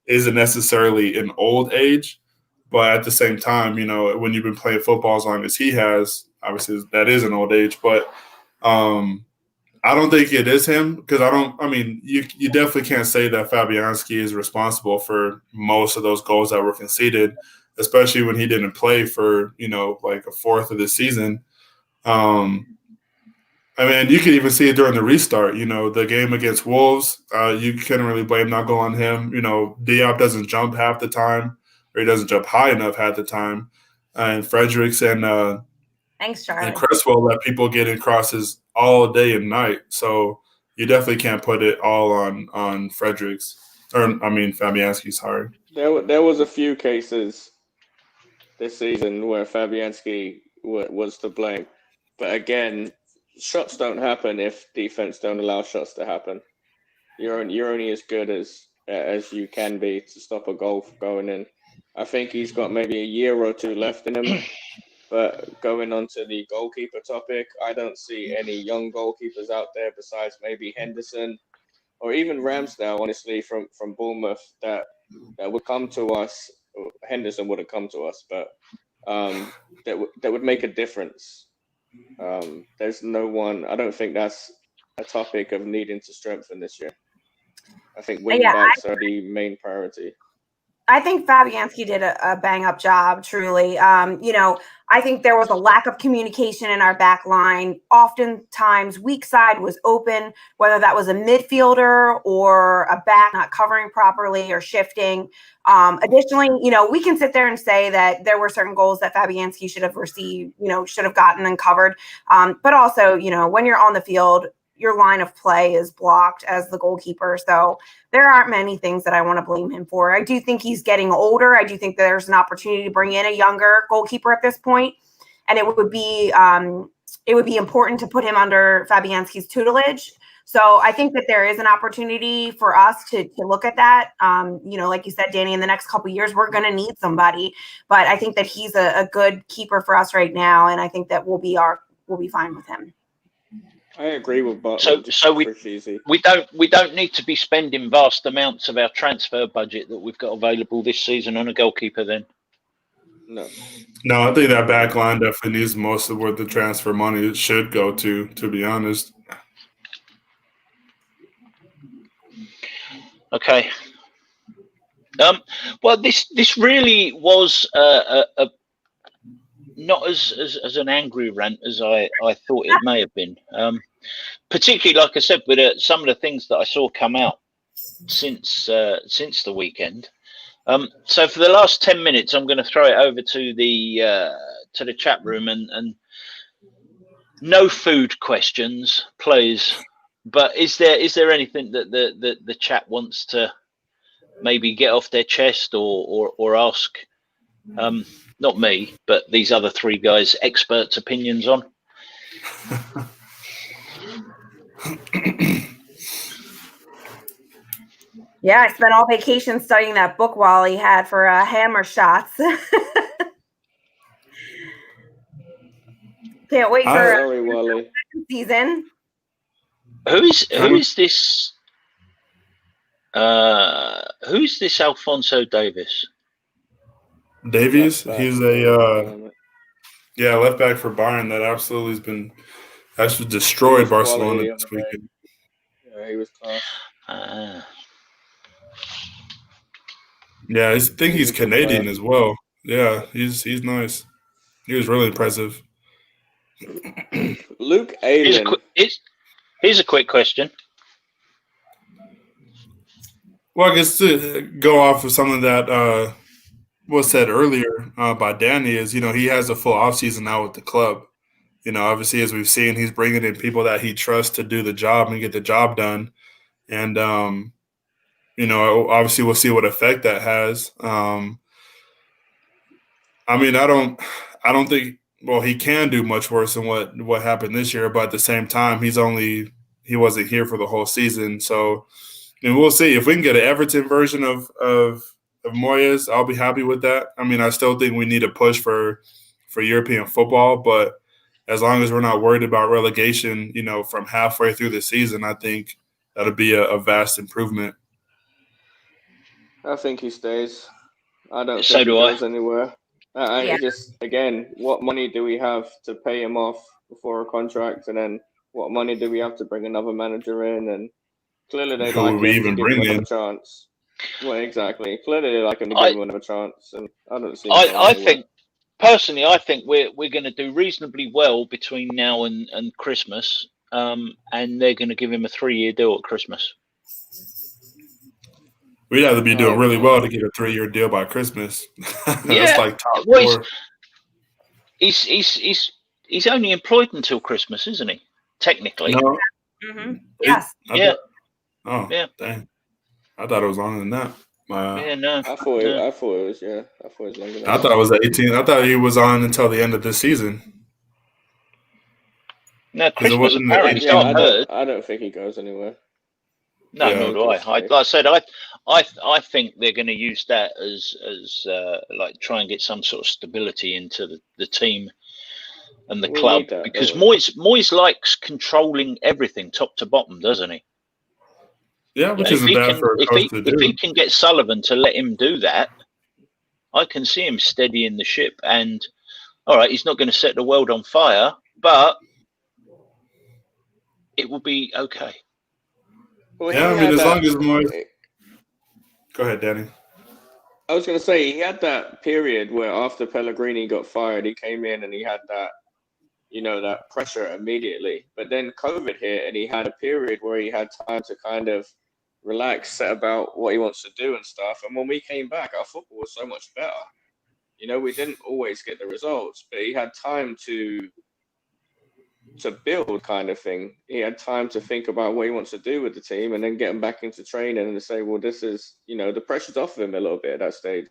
isn't necessarily an old age. But at the same time, you know, when you've been playing football as long as he has, obviously that is an old age. But I don't think it is him because you definitely can't say that Fabianski is responsible for most of those goals that were conceded, especially when he didn't play for, you know, like a fourth of the season. I mean, you could even see it during the restart. You know, the game against Wolves, you couldn't really blame that goal on him. You know, Diop doesn't jump half the time, or he doesn't jump high enough half the time. And Fredericks and
thanks, Charlie.
And Cresswell let people get in crosses all day and night. So you definitely can't put it all on Fredericks. Fabianski, sorry.
There was a few cases this season where Fabianski was to blame. But again, shots don't happen if defense don't allow shots to happen. You're only as good as you can be to stop a goal from going in. I think he's got maybe a year or two left in him. But going on to the goalkeeper topic, I don't see any young goalkeepers out there besides maybe Henderson or even Ramsdale, honestly, from Bournemouth that would come to us. Henderson would have come to us, but that would make a difference. There's no one. I don't think that's a topic of needing to strengthen this year. I think wing backs are the main priority.
I think Fabianski did a bang up job, truly. I think there was a lack of communication in our back line. Oftentimes, weak side was open, whether that was a midfielder or a back not covering properly or shifting. Additionally, we can sit there and say that there were certain goals that Fabianski should have received, should have gotten and covered. But also, when you're on the field, your line of play is blocked as the goalkeeper. So there aren't many things that I want to blame him for. I do think he's getting older. I do think there's an opportunity to bring in a younger goalkeeper at this point, and it would be important to put him under Fabianski's tutelage. So I think that there is an opportunity for us to look at that. Like you said, Danny, in the next couple of years, we're going to need somebody, but I think that he's a good keeper for us right now, and I think that we'll be fine with him.
I agree with Bob.
So we don't need to be spending vast amounts of our transfer budget that we've got available this season on a goalkeeper then.
No,
I think that back line definitely needs most of where the transfer money should go to be honest.
Okay. Well, this really was not as an angry rant as I thought it may have been. Particularly, like I said, with some of the things that I saw come out since the weekend. So for the last 10 minutes, I'm going to throw it over to the chat room and no food questions, please. But is there anything that the chat wants to maybe get off their chest or ask? Not me, but these other three guys' experts' opinions on.
Yeah, I spent all vacation studying that book Wally had for hammer shots. Can't wait for
Wally.
Season.
Who is this? Who's this Alphonso Davies?
Davies, he's a left back for Bayern that absolutely has been destroyed Barcelona this weekend.
Yeah, he was class.
Yeah, I think he's Canadian as well. Yeah, he's nice. He was really impressive.
Luke Ayling.
Here's a quick question.
Well, I guess to go off of something that was said earlier by Danny is, he has a full offseason now with the club. Obviously, as we've seen, he's bringing in people that he trusts to do the job and get the job done. And, obviously we'll see what effect that has. I don't think, he can do much worse than what happened this year, but at the same time, he wasn't here for the whole season. So, we'll see. If we can get an Everton version of Moyes, I'll be happy with that. I still think we need a push for European football, but as long as we're not worried about relegation, from halfway through the season, I think that'll be a vast improvement.
I think he stays. I don't think he goes anywhere. Just, again, what money do we have to pay him off before a contract? And then what money do we have to bring another manager in? And clearly they like him to give him another chance. Well, exactly. Clearly they like him to give him another chance. And I don't see
I think, personally, we're going to do reasonably well between now and Christmas. And they're going to give him a 3-year deal at Christmas.
We'd have to be doing really well to get a 3-year deal by Christmas. That's like top 4.
He's only employed until Christmas, isn't he? Technically.
No.
Mm-hmm. Yes.
Dang. I thought it was longer than that.
No.
I thought it was longer than that.
I thought it was 18. I thought he was on until the end of this season.
No, Christmas apparently.
I don't think he goes anywhere.
No, nor do I. Like I said, I think they're going to use that as like try and get some sort of stability into the team and the club, because Moyes likes controlling everything top to bottom, doesn't he?
Yeah, which isn't bad for a coach to do.
If he can get Sullivan to let him do that, I can see him steadying the ship and all right, he's not going to set the world on fire, but it will be okay.
Well,
Yeah, I
he
mean,
had
as long
that.
as Moyes. Go ahead, Danny.
I was going to say he had that period where after Pellegrini got fired, he came in and he had that, that pressure immediately. But then COVID hit and he had a period where he had time to kind of relax, set about what he wants to do and stuff. And when we came back, our football was so much better. We didn't always get the results, but he had time to build, kind of thing. He had time to think about what he wants to do with the team and then get him back into training and to say, well, this is, the pressure's off of him a little bit at that stage.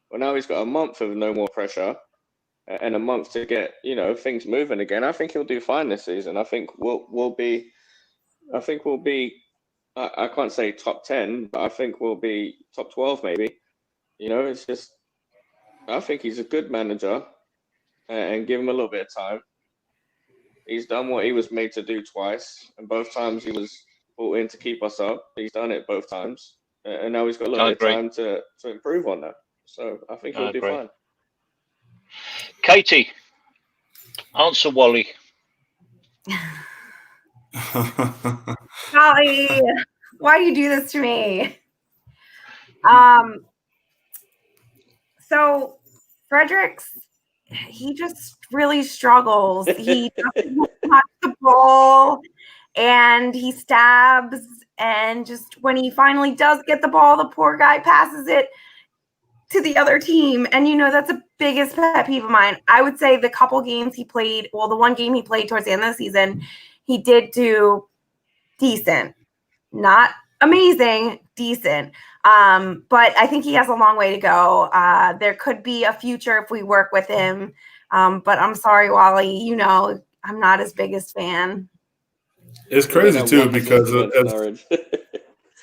Well, now he's got a month of no more pressure and a month to get, things moving again. I think he'll do fine this season. I think we'll be, I can't say top 10, but I think we'll be top 12 maybe. It's just, I think he's a good manager and give him a little bit of time. He's done what he was made to do twice, and both times he was brought in to keep us up. He's done it both times, and now he's got a little bit of time to improve on that. So I think he'll do fine.
Katie, answer Wally.
Golly, why do you do this to me? So Fredericks, he just really struggles. He doesn't touch the ball and he stabs. And just when he finally does get the ball, the poor guy passes it to the other team. And, that's the biggest pet peeve of mine. I would say the couple games he played, well, the one game he played towards the end of the season, he did do decent. Not amazing, decent. But I think he has a long way to go. There could be a future if we work with him. But I'm sorry, Wally, I'm not his biggest fan.
It's crazy too because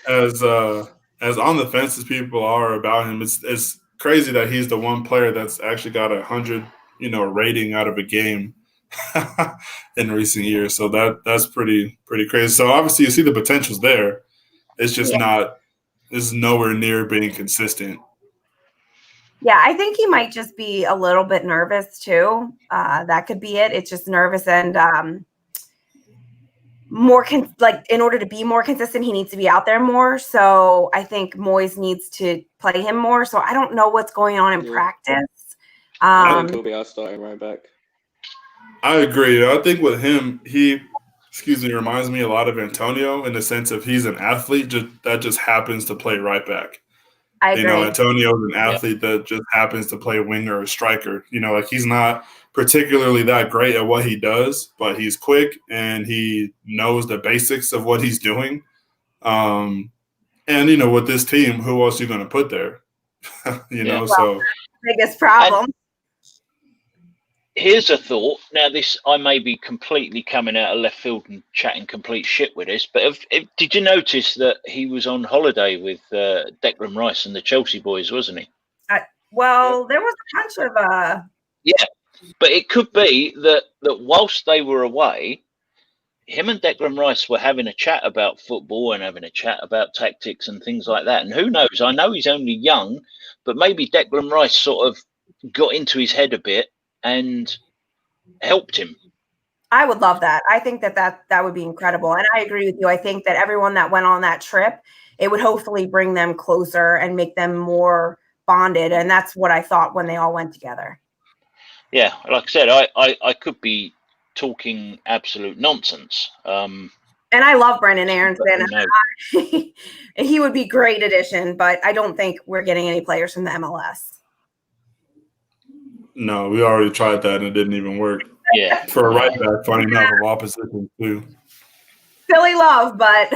as on the fence as people are about him, it's crazy that he's the one player that's actually got 100, rating out of a game in recent years. So that's pretty crazy. So obviously you see the potential's there. It's just it's nowhere near being consistent.
Yeah, I think he might just be a little bit nervous too. That could be it. It's just nervous and more in order to be more consistent, he needs to be out there more. So I think Moyes needs to play him more. So I don't know what's going on in practice.
I think he'll be our starting right back.
I agree. I think with him, he reminds me a lot of Antonio in the sense of he's an athlete that just happens to play right back.
I agree.
Antonio's an athlete that just happens to play winger or striker. He's not particularly that great at what he does, but he's quick and he knows the basics of what he's doing. And, with this team, who else are you going to put there? So.
Biggest problem.
And here's a thought. Now, I may be completely coming out of left field and chatting complete shit with this, but did you notice that he was on holiday with Declan Rice and the Chelsea boys, wasn't he?
There was a bunch of
Yeah, but it could be that whilst they were away, him and Declan Rice were having a chat about football and having a chat about tactics and things like that. And who knows? I know he's only young, but maybe Declan Rice sort of got into his head a bit and helped him.
I would love that. I think that would be incredible. And I agree with you. I think that everyone that went on that trip, it would hopefully bring them closer and make them more bonded. And that's what I thought when they all went together. Yeah,
like I said, I could be talking absolute nonsense.
And I love Brendan Aronson. He would be a great addition, but I don't think we're getting any players from the MLS.
No, we already tried that and it didn't even work.
Yeah.
For a right back, funny enough, of opposition too.
Silly love, but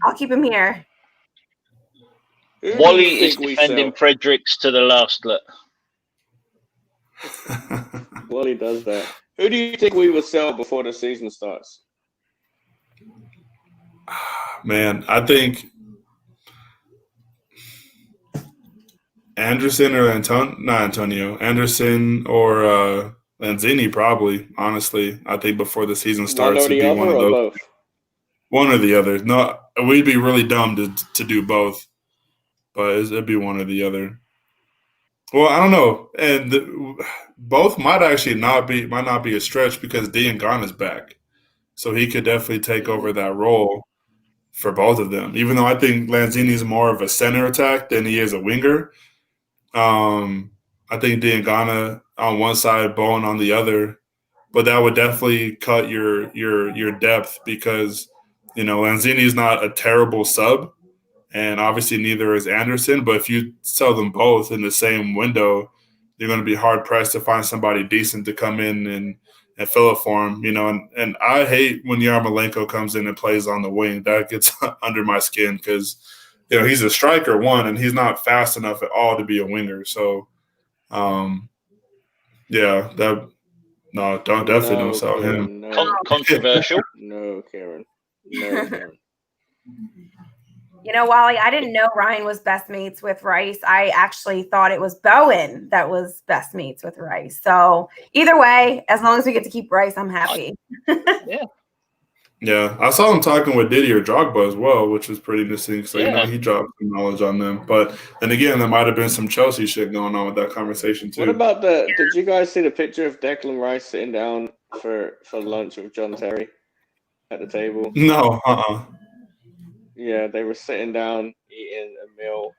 I'll keep him here.
Wally is defending Fredericks to the last look.
Wally does that. Who do you think we would sell before the season starts?
Man, I think Anderson or Anderson or Lanzini probably, honestly. I think before the season starts, it'd be one of those. Both? One or the other. No, we'd be really dumb to do both, but it'd be one or the other. Well, I don't know, and both might actually might not be a stretch because Dion is back, so he could definitely take over that role for both of them. Even though I think Lanzini is more of a center attack than he is a winger. I think Diangana on one side, Bowen on the other, but that would definitely cut your depth because Lanzini is not a terrible sub, and obviously neither is Anderson. But if you sell them both in the same window, you're going to be hard pressed to find somebody decent to come in and fill it for him. And I hate when Yarmolenko comes in and plays on the wing. That gets under my skin because he's a striker, one, and he's not fast enough at all to be a winger. So, yeah, definitely don't sell him.
No.
Controversial.
No, Kieran. No, Kieran.
Wally, I didn't know Ryan was best mates with Rice. I actually thought it was Bowen that was best mates with Rice. So either way, as long as we get to keep Rice, I'm happy.
Yeah.
Yeah, I saw him talking with Didier Drogba as well, which was pretty interesting. So, he dropped some knowledge on them. But then again, there might have been some Chelsea shit going on with that conversation too.
What about did you guys see the picture of Declan Rice sitting down for lunch with John Terry at the table?
No,
Yeah, they were sitting down eating a meal.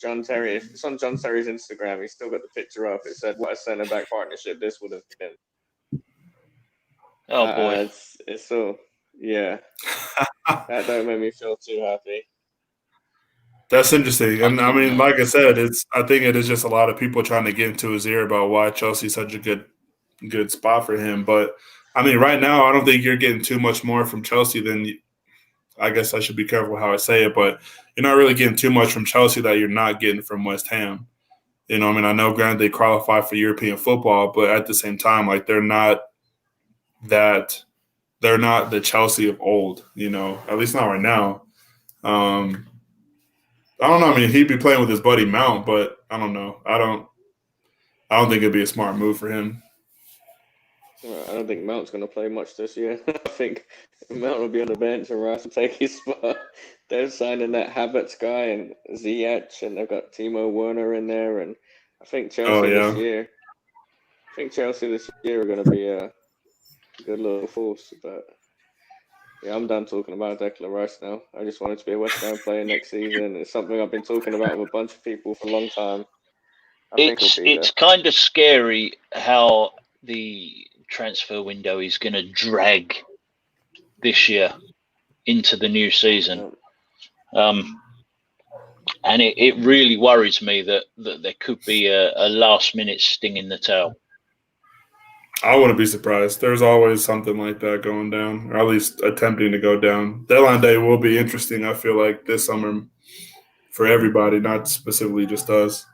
John Terry, it's on John Terry's Instagram. He's still got the picture up. It said, "What a centre-back partnership this would have been."
Oh boy,
it's so yeah. That don't make me feel too happy.
That's interesting, and I mean, like I said, I think it is just a lot of people trying to get into his ear about why Chelsea's such a good spot for him. But I mean, right now, I don't think you're getting too much more from Chelsea than. I guess I should be careful how I say it, but you're not really getting too much from Chelsea that you're not getting from West Ham. I know granted they qualify for European football, but at the same time, like they're not the Chelsea of old, at least not right now. I don't know. I mean, he'd be playing with his buddy Mount, but I don't know. I don't think it'd be a smart move for him.
I don't think Mount's going to play much this year. I think Mount will be on the bench and Rice will take his spot. They're signing that Havertz guy and Ziyech, and they've got Timo Werner in there. And I think Chelsea this year are going to be a good little force. But yeah, I'm done talking about Declan Rice now. I just want it to be a West Ham player next season. It's something I've been talking about with a bunch of people for a long time.
It's kind of scary how the transfer window is going to drag this year into the new season, and it really worries me that there could be a last minute sting in the tail.
I wouldn't be surprised. There's always something like that going down, or at least attempting to go down. Deadline day will be interesting, I feel like, this summer for everybody, not specifically just us.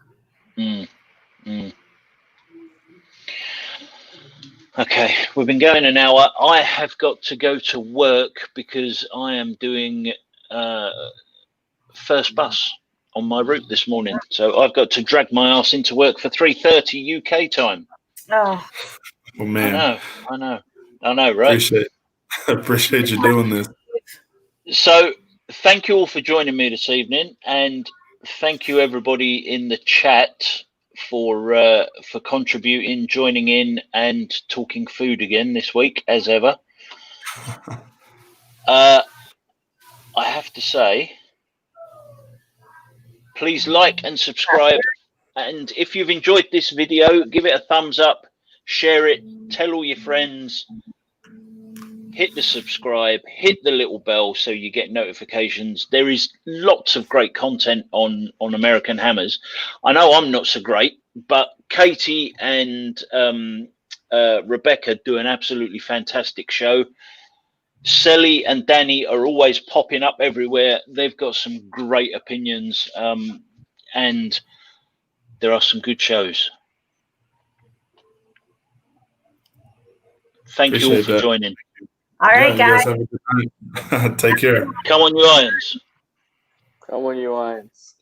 Okay, we've been going an hour. I have got to go to work because I am doing first bus on my route this morning. So I've got to drag my ass into work for 3:30 UK time.
Oh
man.
I know, right?
Appreciate you doing this.
So thank you all for joining me this evening, and thank you everybody in the chat for contributing, joining in, and talking food again this week, as ever. I have to say, please like and subscribe, and if you've enjoyed this video, give it a thumbs up, share it, tell all your friends, hit the subscribe, hit the little bell so you get notifications. There is lots of great content on American Hammers. I know I'm not so great, but Katie and Rebecca do an absolutely fantastic show. Selly and Danny are always popping up everywhere. They've got some great opinions, and there are some good shows. Thank you all for joining.
All right, guys.
You guys have a good night. Take care.
Come on, you Irons.
Come on, you Irons.